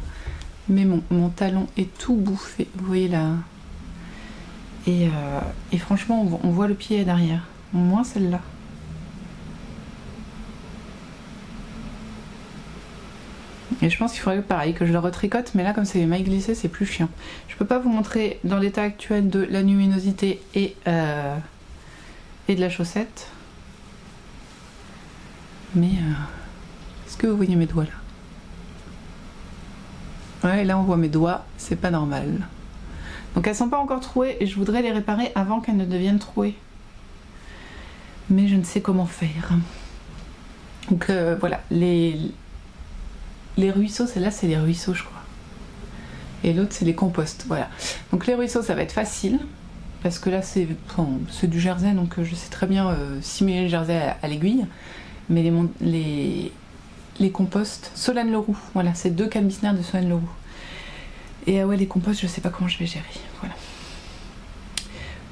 Mais mon talon est tout bouffé, vous voyez là. Et franchement, on voit le pied derrière, moins celle-là. Et je pense qu'il faudrait pareil que je le retricote, mais là comme c'est les mailles glissées, c'est plus chiant. Je peux pas vous montrer dans l'état actuel de la luminosité et de la chaussette. Mais est-ce que vous voyez mes doigts là? Ouais, là on voit mes doigts, c'est pas normal. Donc elles sont pas encore trouées et je voudrais les réparer avant qu'elles ne deviennent trouées. Mais je ne sais comment faire. Donc voilà, les ruisseaux, celle-là c'est les ruisseaux je crois. Et l'autre c'est les composts, voilà. Donc les ruisseaux ça va être facile. Parce que là c'est du jersey, donc je sais très bien simuler le jersey à l'aiguille. Mais les composts, Solène Leroux, voilà, c'est 2 Quel Mystère de Solène Leroux. Et ouais, les composts, je sais pas comment je vais gérer, voilà.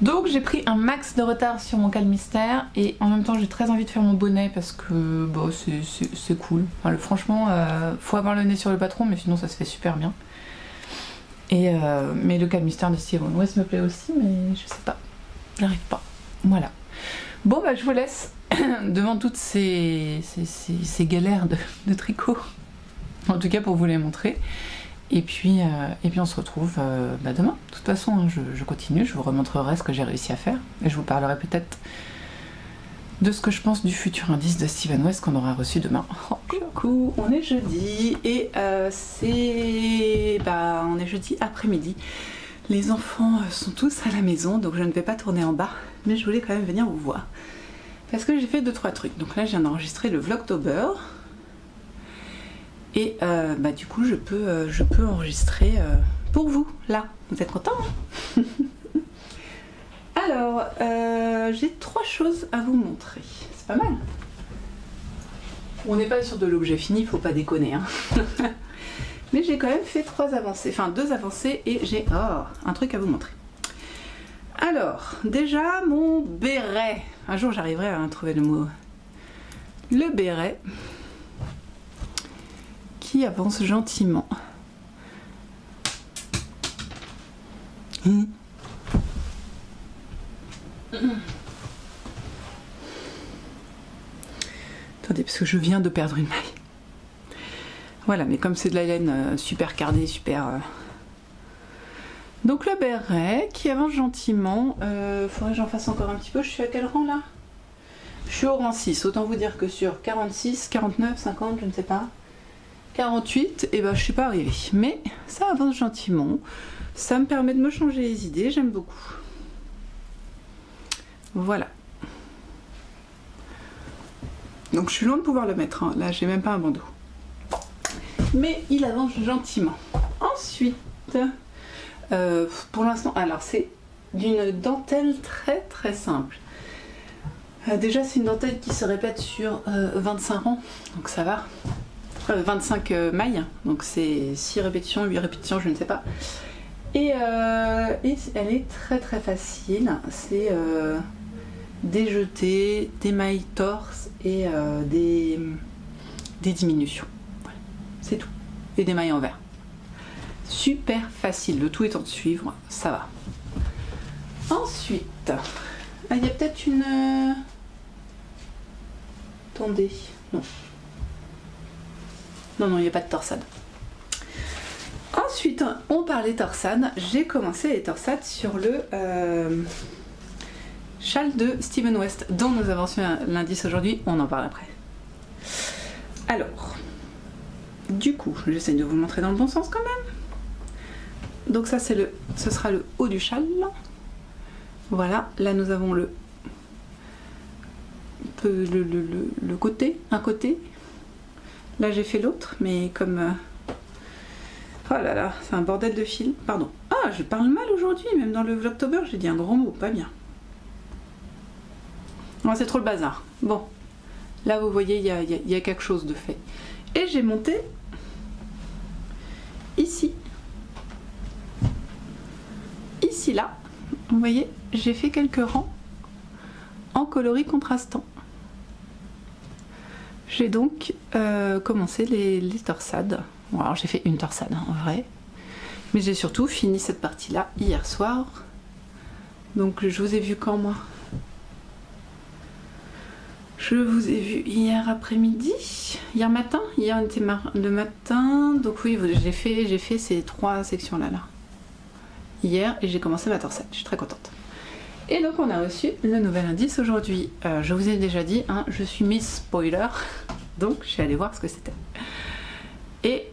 Donc j'ai pris un max de retard sur mon Quel Mystère et en même temps j'ai très envie de faire mon bonnet parce que bon, c'est cool. Enfin, franchement, faut avoir le nez sur le patron, mais sinon ça se fait super bien. Et mais le Quel Mystère de Steven West me plaît aussi, mais je sais pas, j'arrive pas. Voilà. Bon bah je vous laisse devant toutes ces galères de tricot, en tout cas pour vous les montrer. Et puis on se retrouve demain. De toute façon, hein, je continue, je vous remontrerai ce que j'ai réussi à faire. Et je vous parlerai peut-être de ce que je pense du futur indice de Steven West qu'on aura reçu demain. Oh, coucou, on est jeudi et on est jeudi après-midi. Les enfants sont tous à la maison, donc je ne vais pas tourner en bas, mais je voulais quand même venir vous voir. Parce que j'ai fait 2-3 trucs. Donc là, je viens d'enregistrer le Vlogtober. Et du coup, je peux enregistrer pour vous, là. Vous êtes contents, hein? Alors, j'ai 3 choses à vous montrer. C'est pas mal. On n'est pas sur de l'objet fini, faut pas déconner, hein. Mais j'ai quand même fait 3 avancées, enfin 2 avancées et j'ai un truc à vous montrer. Alors, déjà mon béret. Un jour j'arriverai à trouver le mot. Le béret qui avance gentiment. Attendez, parce que je viens de perdre une maille. Voilà, mais comme c'est de la laine super cardée, super... Donc le béret qui avance gentiment. Faudrait que j'en fasse encore un petit peu. Je suis à quel rang là? Je suis au rang 6. Autant vous dire que sur 46, 49, 50, je ne sais pas. 48, et ben je suis pas arrivée. Mais ça avance gentiment. Ça me permet de me changer les idées. J'aime beaucoup. Voilà. Donc je suis loin de pouvoir le mettre. Hein. Là, j'ai même pas un bandeau. Mais il avance gentiment. Ensuite, pour l'instant, alors c'est d'une dentelle très très simple. Déjà c'est une dentelle qui se répète sur 25 rangs, donc ça va. 25 mailles, donc c'est 6 répétitions, 8 répétitions, je ne sais pas. Et elle est très très facile. C'est des jetés, des mailles torse et des diminutions. Voilà. C'est tout. Et des mailles envers. Super facile, le tout étant de suivre, ça va. Ensuite, il y a peut-être une... Attendez, non. Non, il n'y a pas de torsade. Ensuite, on parlait torsade. J'ai commencé les torsades sur le châle de Steven West, dont nous avons su l'indice aujourd'hui. On en parle après. Alors, du coup, j'essaie de vous le montrer dans le bon sens quand même. Donc ça, ce sera le haut du châle. Voilà, là nous avons le peu le côté, un côté. Là j'ai fait l'autre, mais comme... Oh là là, c'est un bordel de fil. Pardon. Ah, je parle mal aujourd'hui, même dans le Vlogtober, j'ai dit un grand mot, pas bien. Non, c'est trop le bazar. Bon, là vous voyez, il y a quelque chose de fait. Et j'ai monté ici. Ici, là, vous voyez, j'ai fait quelques rangs en coloris contrastants. J'ai donc commencé les torsades. Bon, alors j'ai fait une torsade hein, en vrai, mais j'ai surtout fini cette partie-là hier soir. Donc je vous ai vu quand moi? Je vous ai vu hier après-midi, hier matin. Hier on était le matin, donc oui j'ai fait ces 3 sections là hier et j'ai commencé ma torsade. Je suis très contente. Et donc on a reçu le nouvel indice aujourd'hui. Je vous ai déjà dit, hein, je suis Miss Spoiler, donc je suis allée voir ce que c'était. Et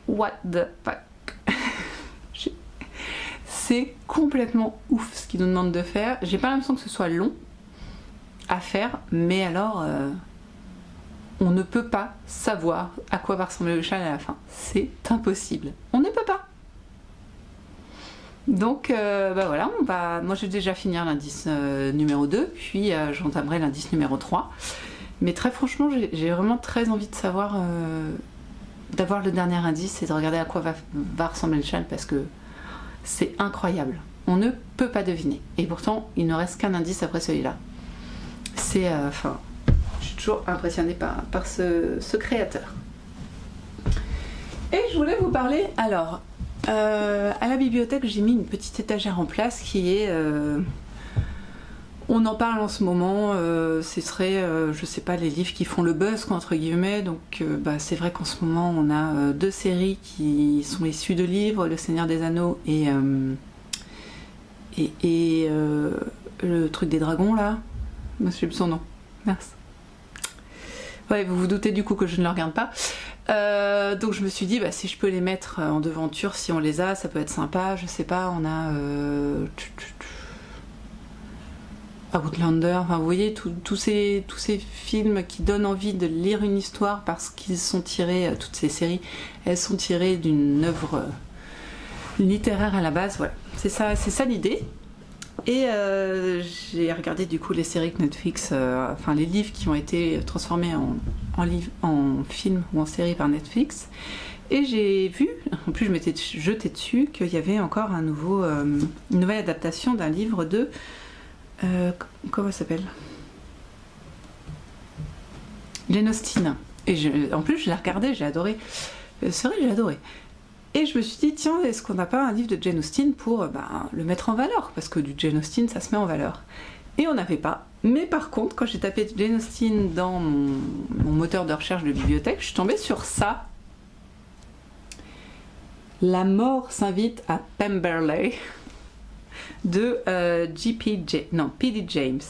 what the fuck. C'est complètement ouf ce qu'ils nous demandent de faire. J'ai pas l'impression que ce soit long à faire, mais alors on ne peut pas savoir à quoi va ressembler le châle à la fin. C'est impossible. On ne peut pas. Donc bah voilà, moi j'ai déjà fini l'indice numéro 2, puis j'entamerai l'indice numéro 3. Mais très franchement, j'ai vraiment très envie de savoir, d'avoir le dernier indice et de regarder à quoi va ressembler le châle parce que c'est incroyable. On ne peut pas deviner. Et pourtant, il ne reste qu'un indice après celui-là. C'est, je suis toujours impressionnée par ce créateur. Et je voulais vous parler, alors, à la bibliothèque, j'ai mis une petite étagère en place qui est... on en parle en ce moment, ce serait, je sais pas, les livres qui font le buzz, quoi, entre guillemets. Donc bah, c'est vrai qu'en ce moment, on a 2 séries qui sont issues de livres, Le Seigneur des Anneaux et le truc des dragons, là. Moi, je sais plus son nom. Mince. Ouais, vous vous doutez du coup que je ne le regarde pas. Donc je me suis dit, bah, si je peux les mettre en devanture, si on les a, ça peut être sympa. Je sais pas, on a... Outlander, enfin vous voyez tous ces films qui donnent envie de lire une histoire parce qu'ils sont tirés, toutes ces séries, elles sont tirées d'une œuvre littéraire à la base, voilà. C'est ça l'idée. Et j'ai regardé du coup les séries que Netflix, enfin les livres qui ont été transformés en film ou en série par Netflix. Et j'ai vu, en plus je m'étais jetée dessus, qu'il y avait encore une nouvelle adaptation d'un livre de... comment elle s'appelle? Jane Austen. Et en plus, je l'ai regardé, j'ai adoré. C'est vrai, j'ai adoré. Et je me suis dit, tiens, est-ce qu'on n'a pas un livre de Jane Austen pour le mettre en valeur? Parce que du Jane Austen, ça se met en valeur. Et on n'avait pas. Mais par contre, quand j'ai tapé Jane Austen dans mon moteur de recherche de bibliothèque, je suis tombée sur ça. La mort s'invite à Pemberley de P.D. James.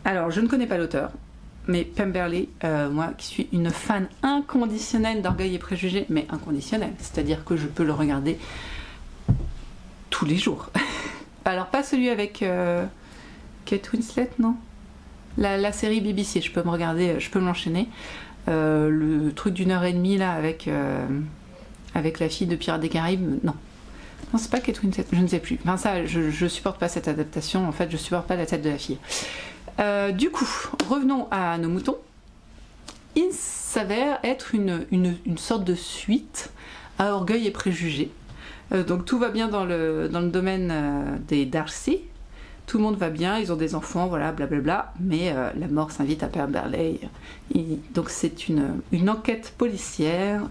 Alors, je ne connais pas l'auteur, mais Pemberley, moi qui suis une fan inconditionnelle d'Orgueil et Préjugés, mais inconditionnelle, c'est-à-dire que je peux le regarder tous les jours. Alors, pas celui avec Kate Winslet, non? La série BBC, je peux me regarder, je peux m'enchaîner. Le truc d'1h30 là avec la fille de Pirates des Caraïbes, non. Non, c'est pas Kate Winslet, je ne sais plus. Enfin, ça, je supporte pas cette adaptation. En fait, je supporte pas la tête de la fille. Du coup, revenons à nos moutons. Il s'avère être une sorte de suite à Orgueil et Préjugés. Donc tout va bien dans le domaine des Darcy. Tout le monde va bien, ils ont des enfants, voilà, blablabla. Mais la mort s'invite à Pemberley. Donc c'est une enquête policière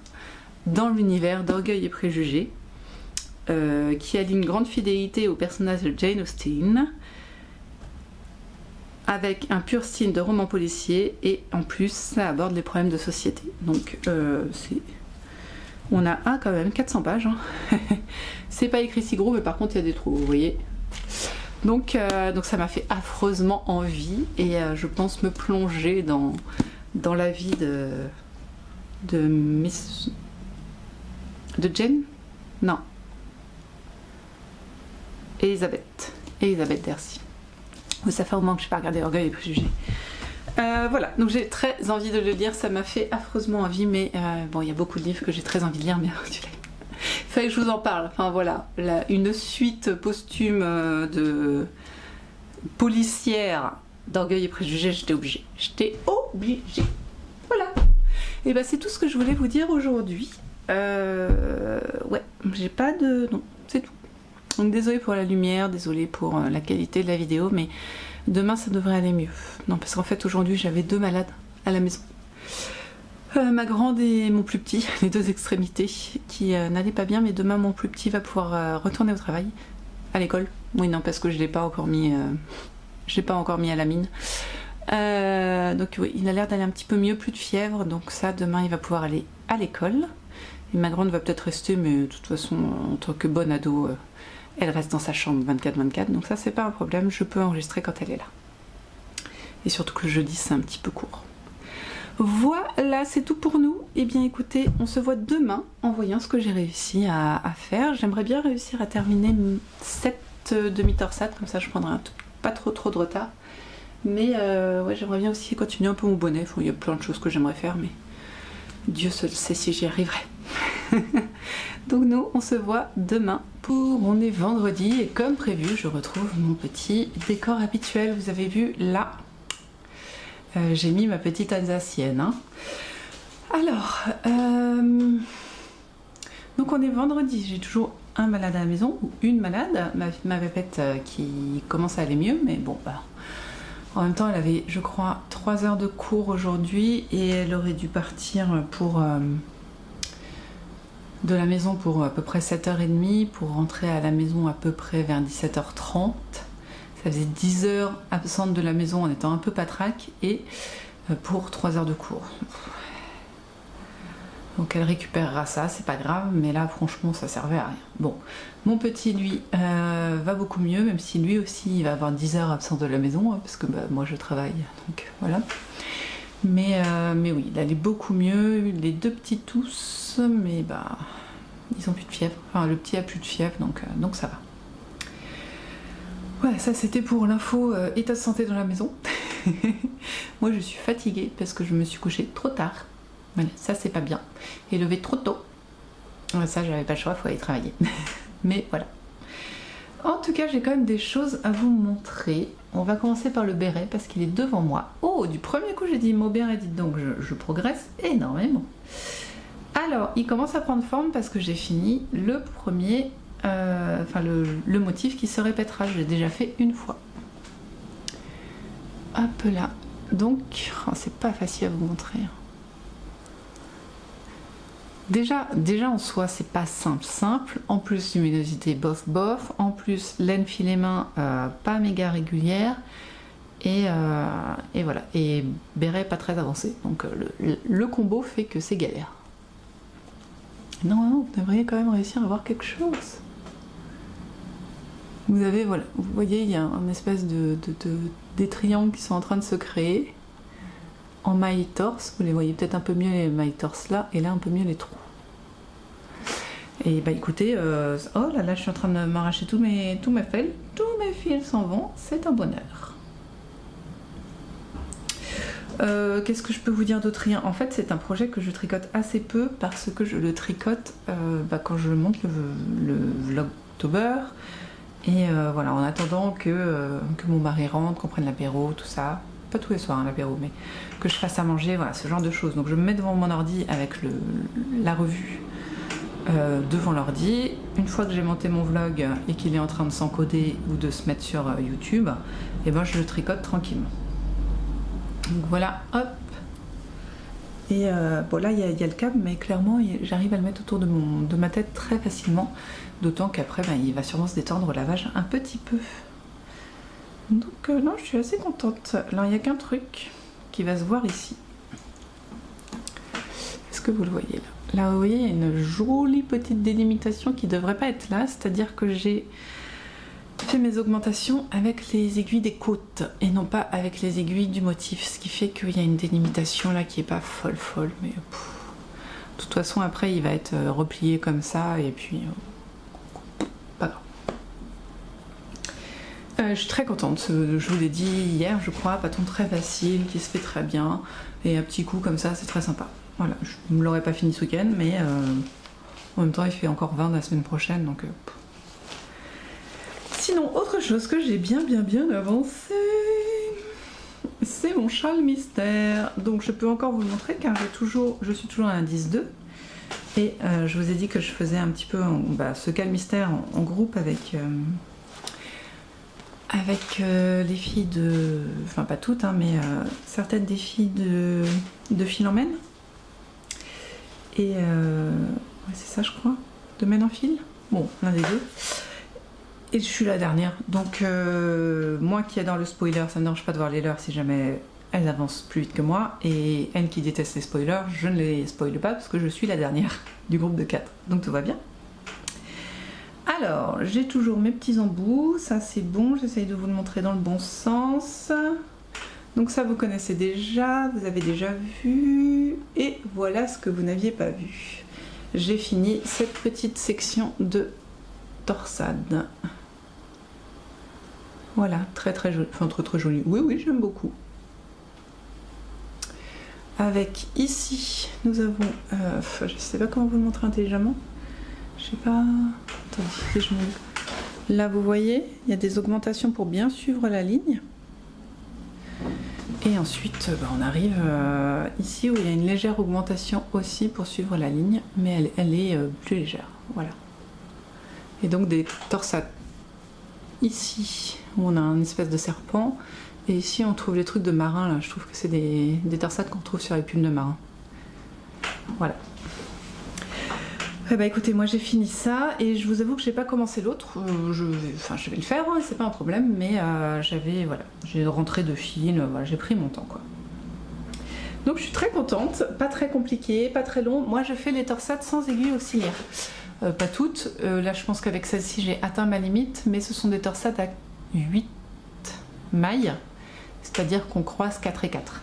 dans l'univers d'Orgueil et Préjugés. Qui allie une grande fidélité au personnage de Jane Austen avec un pur style de roman policier et en plus ça aborde les problèmes de société. Donc on a quand même 400 pages hein. C'est pas écrit si gros mais par contre il y a des trous, vous voyez. Donc ça m'a fait affreusement envie et je pense me plonger dans la vie de Jane? Non. Elisabeth Darcy. Ça fait un moment que je n'ai pas regardé Orgueil et Préjugés. Voilà, donc j'ai très envie de le lire, ça m'a fait affreusement envie, mais bon, il y a beaucoup de livres que j'ai très envie de lire, mais il fallait que je vous en parle. Enfin voilà, une suite posthume de policière d'Orgueil et Préjugés, j'étais obligée. Voilà. Et ben c'est tout ce que je voulais vous dire aujourd'hui. Ouais, j'ai pas de... Non, c'est tout. Donc désolée pour la lumière, désolée pour la qualité de la vidéo, mais demain ça devrait aller mieux. Non, parce qu'en fait aujourd'hui j'avais 2 malades à la maison. Ma grande et mon plus petit, les 2 extrémités qui n'allaient pas bien, mais demain mon plus petit va pouvoir retourner au travail, à l'école. Oui, non, parce que je l'ai pas encore mis à la mine. Donc oui, il a l'air d'aller un petit peu mieux, plus de fièvre, donc ça demain il va pouvoir aller à l'école. Et ma grande va peut-être rester, mais de toute façon en tant que bonne ado, elle reste dans sa chambre 24/24, donc ça c'est pas un problème, je peux enregistrer quand elle est là. Et surtout que le jeudi c'est un petit peu court. Voilà, c'est tout pour nous. Et bien écoutez, on se voit demain en voyant ce que j'ai réussi à faire. J'aimerais bien réussir à terminer 7 demi-torsades, comme ça je prendrai pas trop de retard. Mais ouais, j'aimerais bien aussi continuer un peu mon bonnet. Il y a plein de choses que j'aimerais faire, mais Dieu seul sait si j'y arriverai. Donc nous, on se voit demain. On est vendredi et comme prévu, je retrouve mon petit décor habituel. Vous avez vu là, j'ai mis ma petite alsacienne. Hein. Alors, donc on est vendredi. J'ai toujours un malade à la maison ou une malade. Ma pépette qui commence à aller mieux, mais bon, bah, en même temps, elle avait, je crois, 3 heures de cours aujourd'hui et elle aurait dû partir de la maison pour à peu près 7h30 pour rentrer à la maison à peu près vers 17h30. Ça faisait 10 heures absente de la maison en étant un peu patraque et pour 3 heures de cours. Donc elle récupérera ça, c'est pas grave, mais là franchement ça servait à rien. Bon, mon petit lui va beaucoup mieux, même si lui aussi il va avoir 10 heures absent de la maison, hein, parce que bah, moi je travaille, donc voilà. Mais oui, il allait beaucoup mieux, les 2 petits tous, mais bah ils ont plus de fièvre. Enfin le petit a plus de fièvre, donc ça va. Ouais, ça c'était pour l'info état de santé dans la maison. Moi je suis fatiguée parce que je me suis couchée trop tard. Voilà, ça c'est pas bien. Et levé trop tôt. Ça j'avais pas le choix, il faut aller travailler. Mais voilà. En tout cas, j'ai quand même des choses à vous montrer. On va commencer par le béret parce qu'il est devant moi. Oh, du premier coup j'ai dit mot béret, dites donc, je progresse énormément. Alors, il commence à prendre forme parce que j'ai fini le premier, le motif qui se répétera. Je l'ai déjà fait une fois. Hop là. Donc, oh, c'est pas facile à vous montrer. Déjà en soi c'est pas simple, en plus luminosité bof, en plus laine filet main pas méga régulière et voilà, et béret pas très avancé, donc le combo fait que c'est galère. Normalement vous devriez quand même réussir à voir quelque chose. Vous avez, voilà, vous voyez il y a une espèce des triangles qui sont en train de se créer en maille torse, vous les voyez peut-être un peu mieux les mailles torse là, et là un peu mieux les trous. Et bah écoutez, oh là là, je suis en train de m'arracher tous mes fils s'en vont, c'est un bonheur. Qu'est-ce que je peux vous dire d'autre? Rien. En fait, c'est un projet que je tricote assez peu parce que je le tricote quand je monte le vlogtober. Et voilà, en attendant que mon mari rentre, qu'on prenne l'apéro, tout ça. Pas tous les soirs hein, l'apéro, mais que je fasse à manger, voilà, ce genre de choses. Donc je me mets devant mon ordi avec la revue devant l'ordi. Une fois que j'ai monté mon vlog et qu'il est en train de s'encoder ou de se mettre sur YouTube, et ben je le tricote tranquillement. Donc voilà, hop. Et bon là il y a le câble, mais clairement j'arrive à le mettre autour de ma tête très facilement, d'autant qu'après ben, il va sûrement se détendre au lavage un petit peu. Donc non, je suis assez contente. Alors il n'y a qu'un truc qui va se voir ici. Est-ce que vous le voyez là? Là vous voyez, il y a une jolie petite délimitation qui devrait pas être là, c'est-à-dire que j'ai fait mes augmentations avec les aiguilles des côtes et non pas avec les aiguilles du motif, ce qui fait qu'il y a une délimitation là qui est pas folle, mais de toute façon après il va être replié comme ça et puis pas grave. Je suis très contente, je vous l'ai dit hier je crois, bâton très facile, qui se fait très bien, et un petit coup comme ça c'est très sympa. Voilà, je ne l'aurais pas fini ce week-end, mais en même temps il fait encore 20 la semaine prochaine, donc... Sinon, autre chose que j'ai bien avancé, c'est mon châle mystère. Donc je peux encore vous le montrer car je suis toujours à l'indice 2. Et je vous ai dit que je faisais un petit peu ce châle mystère en groupe avec les filles de... Enfin pas toutes, hein, mais certaines des filles de Philomène. Et ouais, c'est ça je crois, de Men en Fil. Bon, l'un des deux. Et je suis la dernière, donc moi qui adore le spoiler, ça ne me dérange pas de voir les leurs si jamais elles avancent plus vite que moi, et elles qui détestent les spoilers, je ne les spoile pas parce que je suis la dernière du groupe de 4, donc tout va bien. Alors, j'ai toujours mes petits embouts, ça c'est bon, j'essaye de vous le montrer dans le bon sens. Donc ça vous connaissez déjà, vous avez déjà vu, et voilà ce que vous n'aviez pas vu. J'ai fini cette petite section de torsade. Voilà, très joli, enfin très joli. Oui, j'aime beaucoup. Avec ici, nous avons, je sais pas comment vous le montrer intelligemment. Je sais pas. Attendez, si je me... Là, vous voyez, il y a des augmentations pour bien suivre la ligne. Et ensuite, on arrive ici où il y a une légère augmentation aussi pour suivre la ligne, mais elle est plus légère. Voilà. Et donc des torsades ici où on a un espèce de serpent, et ici on trouve les trucs de marins là. Je trouve que c'est des torsades qu'on trouve sur les pulls de marins. Voilà. Eh ben écoutez, moi j'ai fini ça et je vous avoue que j'ai pas commencé l'autre. Je vais le faire, hein, c'est pas un problème, mais j'ai rentré de fil, voilà, j'ai pris mon temps quoi. Donc je suis très contente, pas très compliqué, pas très long. Moi je fais les torsades sans aiguille auxiliaire. Pas toutes, là je pense qu'avec celle-ci j'ai atteint ma limite, mais ce sont des torsades à 8 mailles, c'est-à-dire qu'on croise 4 et 4.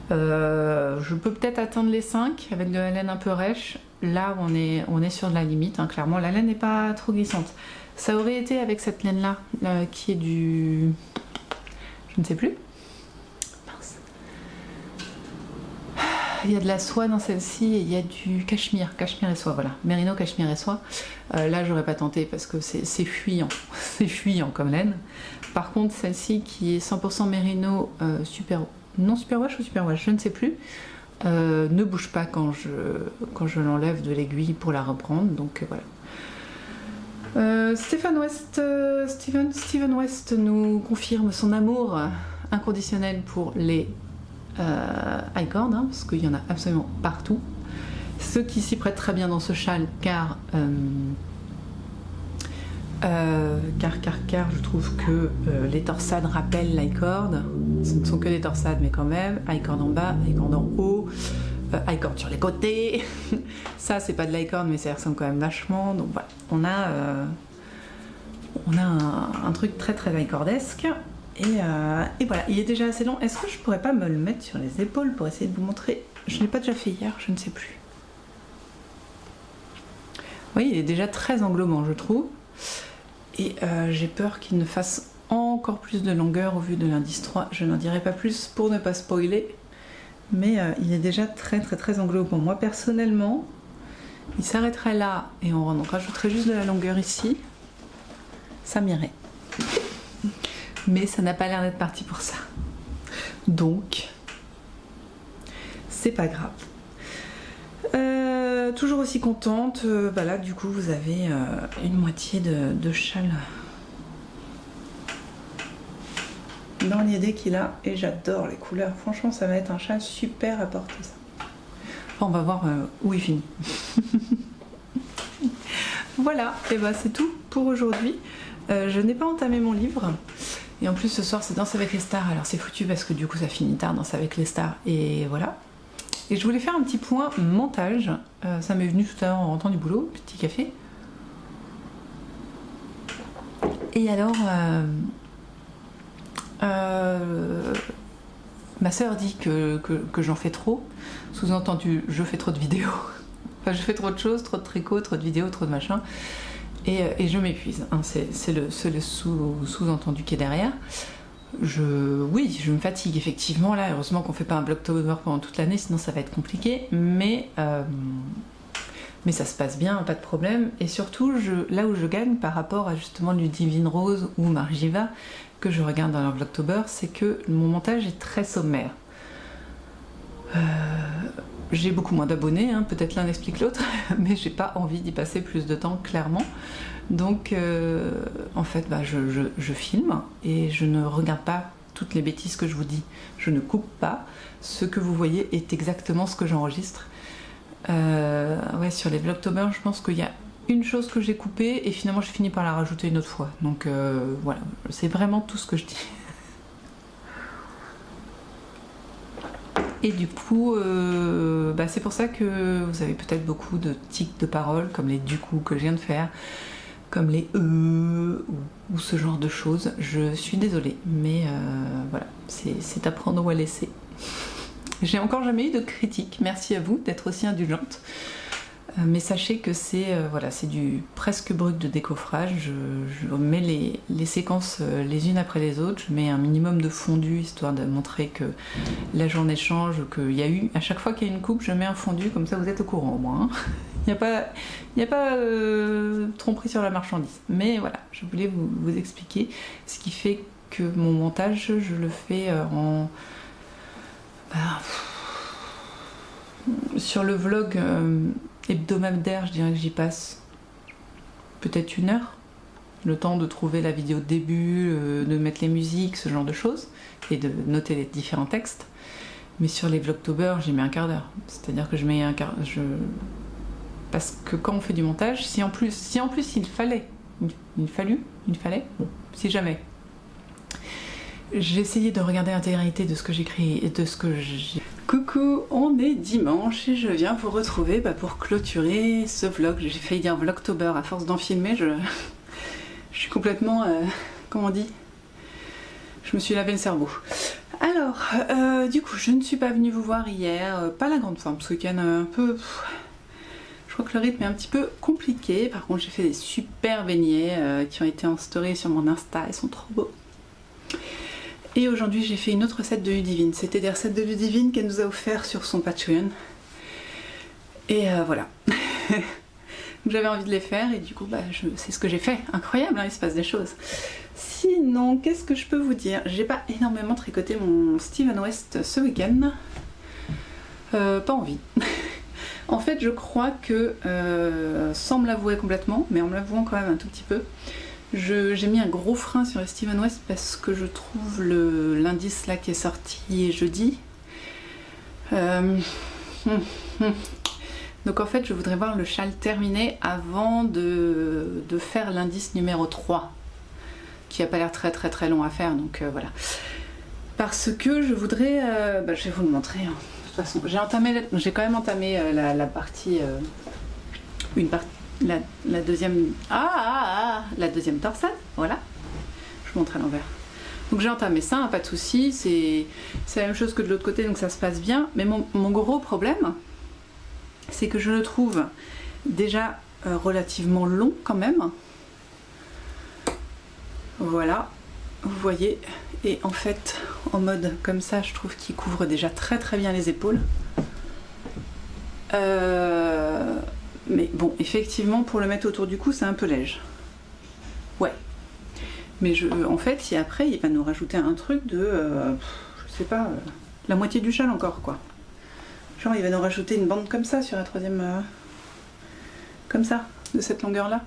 Je peux peut-être atteindre les 5 avec de la laine un peu rêche. Là on est sur de la limite, hein, clairement la laine n'est pas trop glissante. Ça aurait été avec cette laine là qui est du... je ne sais plus. Il y a de la soie dans celle-ci et il y a du cachemire et soie, voilà. Mérino, cachemire et soie. Là, j'aurais pas tenté parce que c'est fuyant. C'est fuyant comme laine. Par contre, celle-ci qui est 100% mérino non superwash ou superwash, je ne sais plus, ne bouge pas quand je l'enlève de l'aiguille pour la reprendre. Donc voilà. Steven West nous confirme son amour inconditionnel pour les high-cord, hein, parce qu'il y en a absolument partout, ce qui s'y prête très bien dans ce châle car je trouve que les torsades rappellent l'high-cord. Ce ne sont que des torsades mais quand même, high-cord en bas, high-cord en haut, high-cord sur les côtés. Ça c'est pas de l'high-cord mais ça ressemble quand même vachement, donc voilà, on a un truc très high-cordesque. Et voilà, il est déjà assez long. Est-ce que je pourrais pas me le mettre sur les épaules pour essayer de vous montrer? Je ne l'ai pas déjà fait hier, je ne sais plus. Oui, il est déjà très englobant, je trouve. Et j'ai peur qu'il ne fasse encore plus de longueur au vu de l'indice 3. Je n'en dirai pas plus pour ne pas spoiler. Mais il est déjà très englobant. Moi, personnellement, il s'arrêterait là et on rajouterait juste de la longueur ici. Ça m'irait. Mais ça n'a pas l'air d'être parti pour ça. Donc, c'est pas grave. Toujours aussi contente. Là, du coup, vous avez une moitié de châle dans l'idée qu'il a. Et j'adore les couleurs. Franchement, ça va être un châle super à porter, ça. Enfin, on va voir où il finit. Voilà, et c'est tout pour aujourd'hui. Je n'ai pas entamé mon livre. Et en plus ce soir c'est Danse avec les stars, alors c'est foutu parce que du coup ça finit tard, Danse avec les stars, et voilà. Et je voulais faire un petit point montage, ça m'est venu tout à l'heure en rentrant du boulot, petit café. Et alors, ma soeur dit que j'en fais trop, sous-entendu je fais trop de vidéos, enfin je fais trop de choses, trop de tricot, trop de vidéos, trop de machin. et je m'épuise, hein, c'est le sous-entendu qui est derrière. Oui, je me fatigue effectivement là, heureusement qu'on fait pas un Vlogtober pendant toute l'année, sinon ça va être compliqué, mais ça se passe bien, pas de problème, et surtout là où je gagne par rapport à justement Ludivine Rose ou Margiva, que je regarde dans leur Vlogtober, c'est que mon montage est très sommaire. J'ai beaucoup moins d'abonnés, hein, peut-être l'un explique l'autre, mais j'ai pas envie d'y passer plus de temps, clairement. Donc, en fait, je filme et je ne regarde pas toutes les bêtises que je vous dis. Je ne coupe pas. Ce que vous voyez est exactement ce que j'enregistre. Ouais, sur les Vlogtober, je pense qu'il y a une chose que j'ai coupée et finalement j'ai fini par la rajouter une autre fois. Donc, voilà, c'est vraiment tout ce que je dis. Et du coup, c'est pour ça que vous avez peut-être beaucoup de tics de parole, comme les du coup que je viens de faire, comme les ou ce genre de choses. Je suis désolée, mais voilà, c'est à prendre ou à laisser. J'ai encore jamais eu de critique, merci à vous d'être aussi indulgente. Mais sachez que c'est du presque brut de décoffrage. Je mets les séquences les unes après les autres, je mets un minimum de fondu histoire de montrer que la journée change, qu'il y a eu, à chaque fois qu'il y a une coupe, je mets un fondu, comme ça vous êtes au courant au moins. Hein. Il n'y a pas tromperie sur la marchandise. Mais voilà, je voulais vous expliquer ce qui fait que mon montage, je le fais sur le vlog hebdomadaire, je dirais que j'y passe peut-être 1 heure, le temps de trouver la vidéo de début, de mettre les musiques, ce genre de choses, et de noter les différents textes. Mais sur les Vlogtober, j'y mets un quart d'heure. C'est-à-dire que je mets un quart... Parce que quand on fait du montage, si en plus il fallait, bon, si jamais, j'ai essayé de regarder l'intégralité de ce que j'écris et de ce que j'ai... Coucou, on est dimanche et je viens vous retrouver pour clôturer ce vlog. J'ai failli dire Vlogtober, à force d'en filmer, je suis complètement... comment on dit ? Je me suis lavé le cerveau. Alors, du coup, je ne suis pas venue vous voir hier, pas la grande forme, ce week-end un peu... Je crois que le rythme est un petit peu compliqué. Par contre, j'ai fait des super beignets qui ont été en story sur mon Insta, ils sont trop beaux. Et aujourd'hui, j'ai fait une autre recette de Ludivine. C'était des recettes de Ludivine qu'elle nous a offert sur son Patreon. Et voilà. J'avais envie de les faire et du coup, c'est ce que j'ai fait. Incroyable, hein, il se passe des choses. Sinon, qu'est-ce que je peux vous dire? J'ai pas énormément tricoté mon Steven West ce week-end. Pas envie. En fait, je crois que, sans me l'avouer complètement, mais en me l'avouant quand même un tout petit peu, j'ai mis un gros frein sur Steven West parce que je trouve l'indice là qui est sorti jeudi. Donc en fait, je voudrais voir le châle terminé avant de faire l'indice numéro 3, qui n'a pas l'air très très très long à faire, donc voilà. Parce que je voudrais... je vais vous le montrer, hein. De toute façon, j'ai quand même entamé la partie... la deuxième... la deuxième torsade, voilà. Je vous montre à l'envers. Donc j'ai entamé ça, hein, pas de souci, c'est la même chose que de l'autre côté, donc ça se passe bien. Mais mon gros problème, c'est que je le trouve déjà relativement long quand même. Voilà, vous voyez. Et en fait, en mode comme ça, je trouve qu'il couvre déjà très très bien les épaules. Mais bon, effectivement, pour le mettre autour du cou, c'est un peu léger. Ouais. Mais en fait, si après, il va nous rajouter un truc de... je sais pas, la moitié du châle encore, quoi. Genre, il va nous rajouter une bande comme ça sur la troisième... comme ça, de cette longueur-là.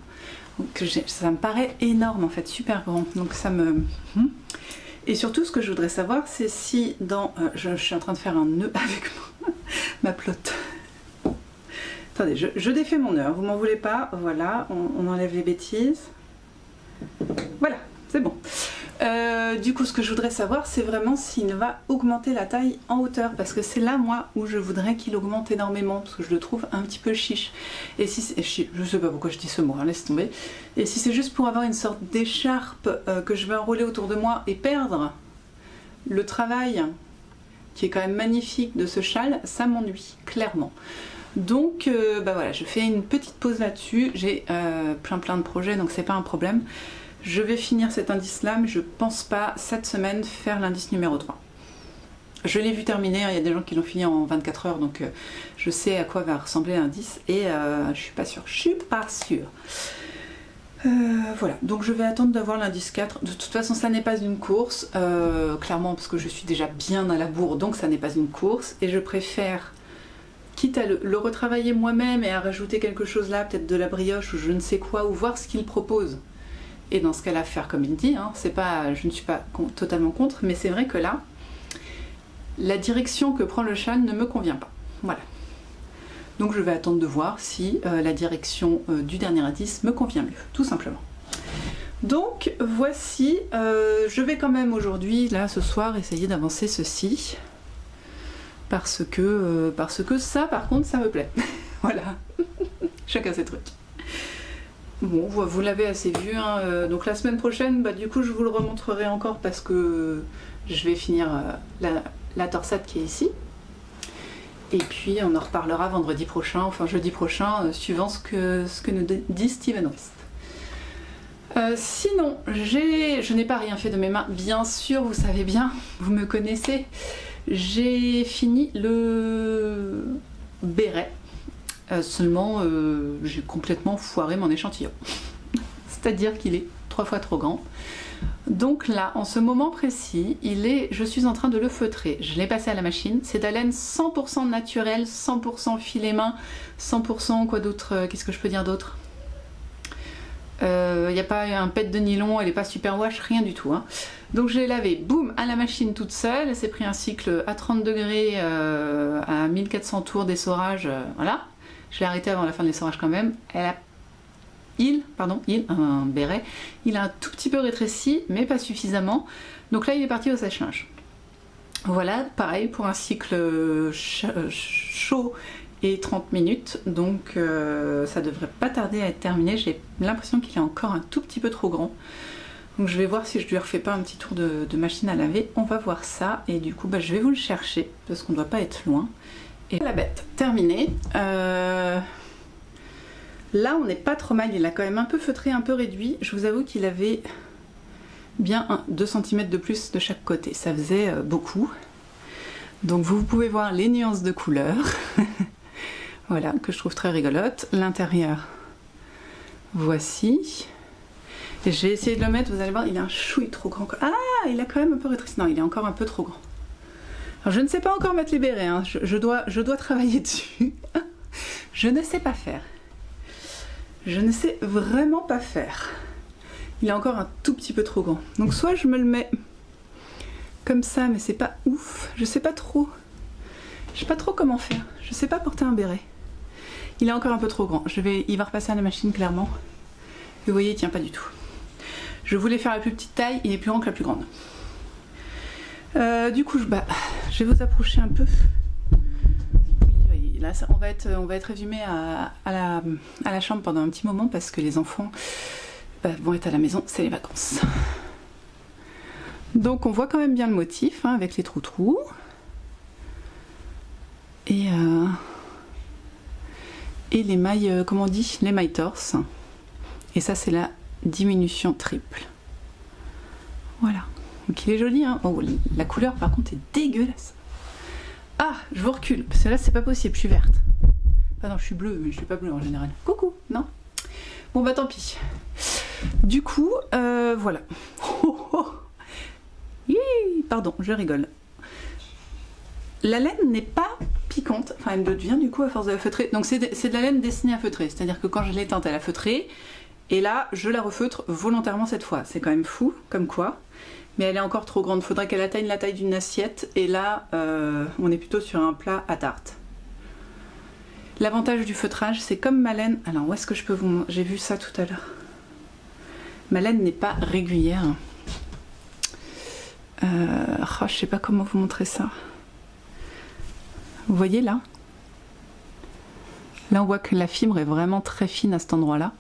Donc, ça me paraît énorme, en fait, super grand. Donc ça me... Et surtout, ce que je voudrais savoir, c'est si dans... je suis en train de faire un nœud avec ma pelote. Attendez, je défais mon nœud, vous m'en voulez pas, voilà, on enlève les bêtises. Voilà, c'est bon. Du coup, ce que je voudrais savoir, c'est vraiment s'il va augmenter la taille en hauteur, parce que c'est là, moi, où je voudrais qu'il augmente énormément, parce que je le trouve un petit peu chiche. Et si je sais pas pourquoi je dis ce mot, hein, laisse tomber. Et si c'est juste pour avoir une sorte d'écharpe que je vais enrouler autour de moi et perdre le travail, qui est quand même magnifique de ce châle, ça m'ennuie, clairement. Donc bah voilà, je fais une petite pause là-dessus. J'ai plein de projets, donc c'est pas un problème. Je vais finir cet indice-là, mais je pense pas cette semaine faire l'indice numéro 3. Je l'ai vu terminer, il y a des gens qui l'ont fini en 24 heures, donc je sais à quoi va ressembler l'indice, et je suis pas sûre. Voilà, donc je vais attendre d'avoir l'indice 4. De toute façon, ça n'est pas une course, clairement, parce que je suis déjà bien à la bourre, donc ça n'est pas une course, et je préfère, quitte à le retravailler moi-même et à rajouter quelque chose là, peut-être de la brioche ou je ne sais quoi, ou voir ce qu'il propose. Et dans ce cas-là, faire comme il dit, hein, c'est pas, je ne suis pas totalement contre, mais c'est vrai que là, la direction que prend le châle ne me convient pas. Voilà. Donc je vais attendre de voir si la direction du dernier indice me convient mieux, tout simplement. Donc voici, je vais quand même aujourd'hui, là ce soir, essayer d'avancer ceci. Parce que ça, par contre, ça me plaît. Voilà. Chacun ses trucs. Bon, vous l'avez assez vu, hein. Donc la semaine prochaine, bah, du coup, je vous le remontrerai encore parce que je vais finir la torsade qui est ici. Et puis, on en reparlera vendredi prochain, enfin jeudi prochain, suivant ce que nous dit Steven West. Sinon, je n'ai pas rien fait de mes mains, bien sûr, vous savez bien, vous me connaissez. J'ai fini le béret. Seulement j'ai complètement foiré mon échantillon. C'est-à-dire qu'il est 3 fois trop grand. Donc là, en ce moment précis, je suis en train de le feutrer. Je l'ai passé à la machine. C'est de la laine 100% naturelle, 100% filet main, 100% quoi d'autre, qu'est-ce que je peux dire d'autre? Il n'y a pas un pet de nylon, elle n'est pas super wash, rien du tout. Hein. Donc je l'ai lavé, boum, à la machine toute seule. Elle s'est pris un cycle à 30 degrés, à 1400 tours d'essorage, voilà. Je l'ai arrêté avant la fin de l'essorage quand même. Un béret, il a un tout petit peu rétréci, mais pas suffisamment. Donc là, il est parti au sèche-linge. Voilà, pareil pour un cycle chaud et 30 minutes. Donc ça devrait pas tarder à être terminé. J'ai l'impression qu'il est encore un tout petit peu trop grand. Donc je vais voir si je lui refais pas un petit tour de machine à laver. On va voir ça. Et du coup, bah, je vais vous le chercher parce qu'on ne doit pas être loin. Et la bête, terminée. Là, on n'est pas trop mal. Il a quand même un peu feutré, un peu réduit. Je vous avoue qu'il avait bien 2 cm de plus de chaque côté. Ça faisait beaucoup. Donc vous pouvez voir les nuances de couleurs. Voilà, que je trouve très rigolote. L'intérieur, voici. Et j'ai essayé de le mettre, vous allez voir, il est un chouille trop grand. Ah, il a quand même un peu rétréci. Non, il est encore un peu trop grand. Alors, je ne sais pas encore mettre les bérets, hein. Je dois travailler dessus. Je ne sais pas faire. Je ne sais vraiment pas faire. Il est encore un tout petit peu trop grand. Donc soit je me le mets comme ça, mais c'est pas ouf. Je sais pas trop. Je sais pas trop comment faire. Je sais pas porter un béret. Il est encore un peu trop grand. Il va repasser à la machine clairement. Et vous voyez, il tient pas du tout. Je voulais faire la plus petite taille, il est plus grand que la plus grande. Du coup, je vais vous approcher un peu. Oui, là, on va être résumé à la chambre pendant un petit moment parce que les enfants vont être à la maison, c'est les vacances. Donc on voit quand même bien le motif, hein, avec les trous-trous. Et les mailles, comment on dit, les mailles torse. Et ça, c'est la diminution triple. Voilà. Donc il est joli, hein. Oh, la couleur par contre est dégueulasse. Ah, je vous recule, parce que là c'est pas possible, je suis verte. Ah non, je suis bleue, mais je suis pas bleue en général. Coucou, non? Bon bah tant pis. Du coup, voilà. Oh, oh. Pardon, je rigole. La laine n'est pas piquante, enfin elle le devient du coup à force de la feutrer. Donc c'est de la laine destinée à feutrer, c'est-à-dire que quand je l'ai teinte, elle a feutré. Et là, je la refeutre volontairement cette fois. C'est quand même fou, comme quoi. Mais elle est encore trop grande. Faudrait qu'elle atteigne la taille d'une assiette. Et là, on est plutôt sur un plat à tarte. L'avantage du feutrage, c'est comme ma laine... Alors, où est-ce que je peux vous montrer? J'ai vu ça tout à l'heure. Ma laine n'est pas régulière. Je sais pas comment vous montrer ça. Vous voyez là? Là, on voit que la fibre est vraiment très fine à cet endroit-là.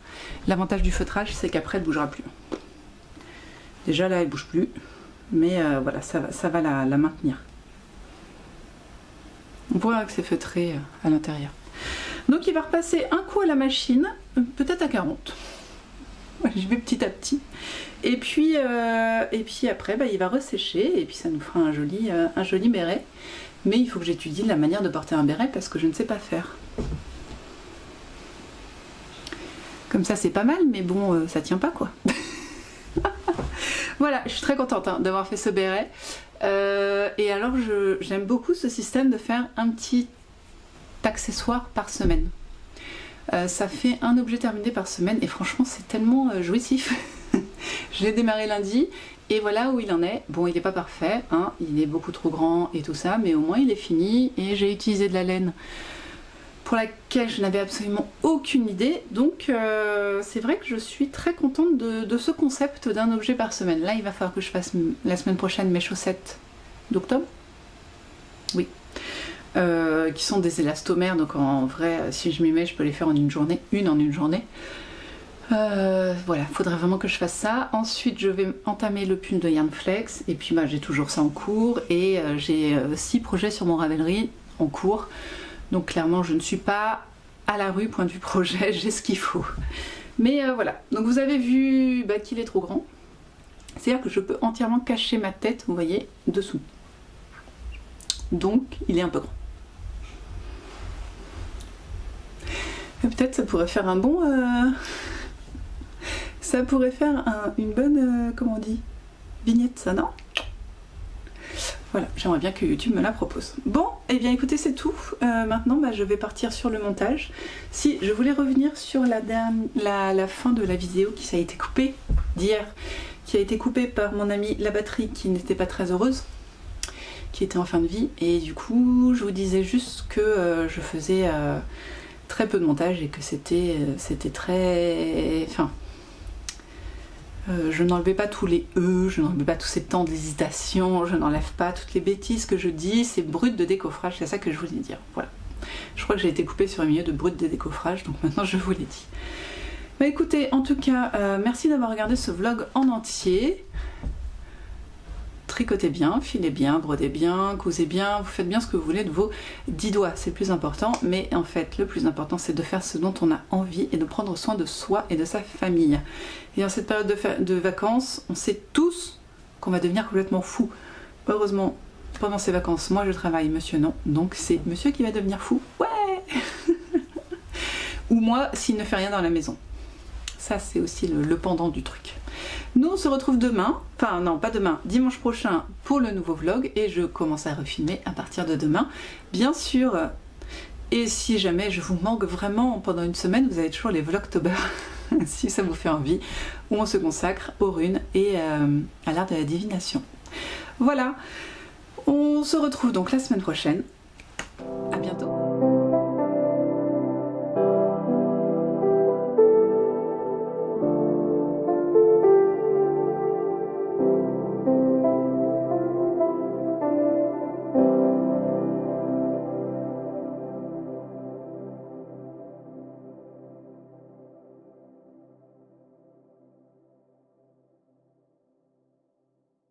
L'avantage du feutrage, c'est qu'après, elle ne bougera plus. Déjà, là, elle ne bouge plus. Mais voilà, ça va la maintenir. On voit que c'est feutré à l'intérieur. Donc il va repasser un coup à la machine, peut-être à 40. Ouais, j'y vais petit à petit. Et puis après, il va ressécher et puis ça nous fera un joli béret. Mais il faut que j'étudie la manière de porter un béret parce que je ne sais pas faire. Comme ça c'est pas mal, mais bon, ça tient pas quoi. Voilà, je suis très contente d'avoir fait ce béret. Et alors j'aime beaucoup ce système de faire un petit accessoire par semaine. Ça fait un objet terminé par semaine et franchement c'est tellement jouissif. Je l'ai démarré lundi et voilà où il en est. Bon, il n'est pas parfait, hein, il est beaucoup trop grand et tout ça, mais au moins il est fini et j'ai utilisé de la laine pour laquelle je n'avais absolument aucune idée. Donc c'est vrai que je suis très contente de ce concept d'un objet par semaine. Là il va falloir que je fasse la semaine prochaine mes chaussettes d'octobre. Oui. Qui sont des élastomères, donc en vrai si je m'y mets je peux les faire en une journée, voilà, faudrait vraiment que je fasse ça. Ensuite je vais entamer le pull de Yarnflex et puis j'ai toujours ça en cours et j'ai 6 projets sur mon Ravelry en cours, donc clairement je ne suis pas à la rue point de vue projet, j'ai ce qu'il faut. Mais voilà, donc vous avez vu qu'il est trop grand, c'est à dire que je peux entièrement cacher ma tête, vous voyez, dessous, donc il est un peu grand. Peut-être ça pourrait faire un bon... Ça pourrait faire une bonne... comment on dit, vignette, ça, non? Voilà, j'aimerais bien que YouTube me la propose. Bon, et bien écoutez, c'est tout. Maintenant, je vais partir sur le montage. Si, je voulais revenir sur la fin de la vidéo qui a été coupée d'hier, qui a été coupée par mon amie La Batterie, qui n'était pas très heureuse, qui était en fin de vie. Et du coup, je vous disais juste que je faisais... très peu de montage et que c'était très... Enfin, je n'enlevais pas tous les je n'enlevais pas tous ces temps d'hésitation, je n'enlève pas toutes les bêtises que je dis, c'est brut de décoffrage, c'est ça que je voulais dire, voilà. Je crois que j'ai été coupée sur un milieu de brut de décoffrage, donc maintenant je vous l'ai dit. Écoutez, en tout cas, merci d'avoir regardé ce vlog en entier. Tricotez bien, filez bien, brodez bien, cousez bien, vous faites bien ce que vous voulez de vos 10 doigts, c'est le plus important, mais en fait le plus important c'est de faire ce dont on a envie et de prendre soin de soi et de sa famille. Et en cette période de vacances, on sait tous qu'on va devenir complètement fou. Heureusement, pendant ces vacances, moi je travaille, monsieur non, donc c'est monsieur qui va devenir fou, ouais. Ou moi s'il ne fait rien dans la maison. Ça c'est aussi le pendant du truc. Nous on se retrouve demain, enfin non pas demain, dimanche prochain pour le nouveau vlog et je commence à refilmer à partir de demain, bien sûr. Et si jamais je vous manque vraiment pendant une semaine, vous avez toujours les Vlogtober, si ça vous fait envie, où on se consacre aux runes et à l'art de la divination. Voilà, on se retrouve donc la semaine prochaine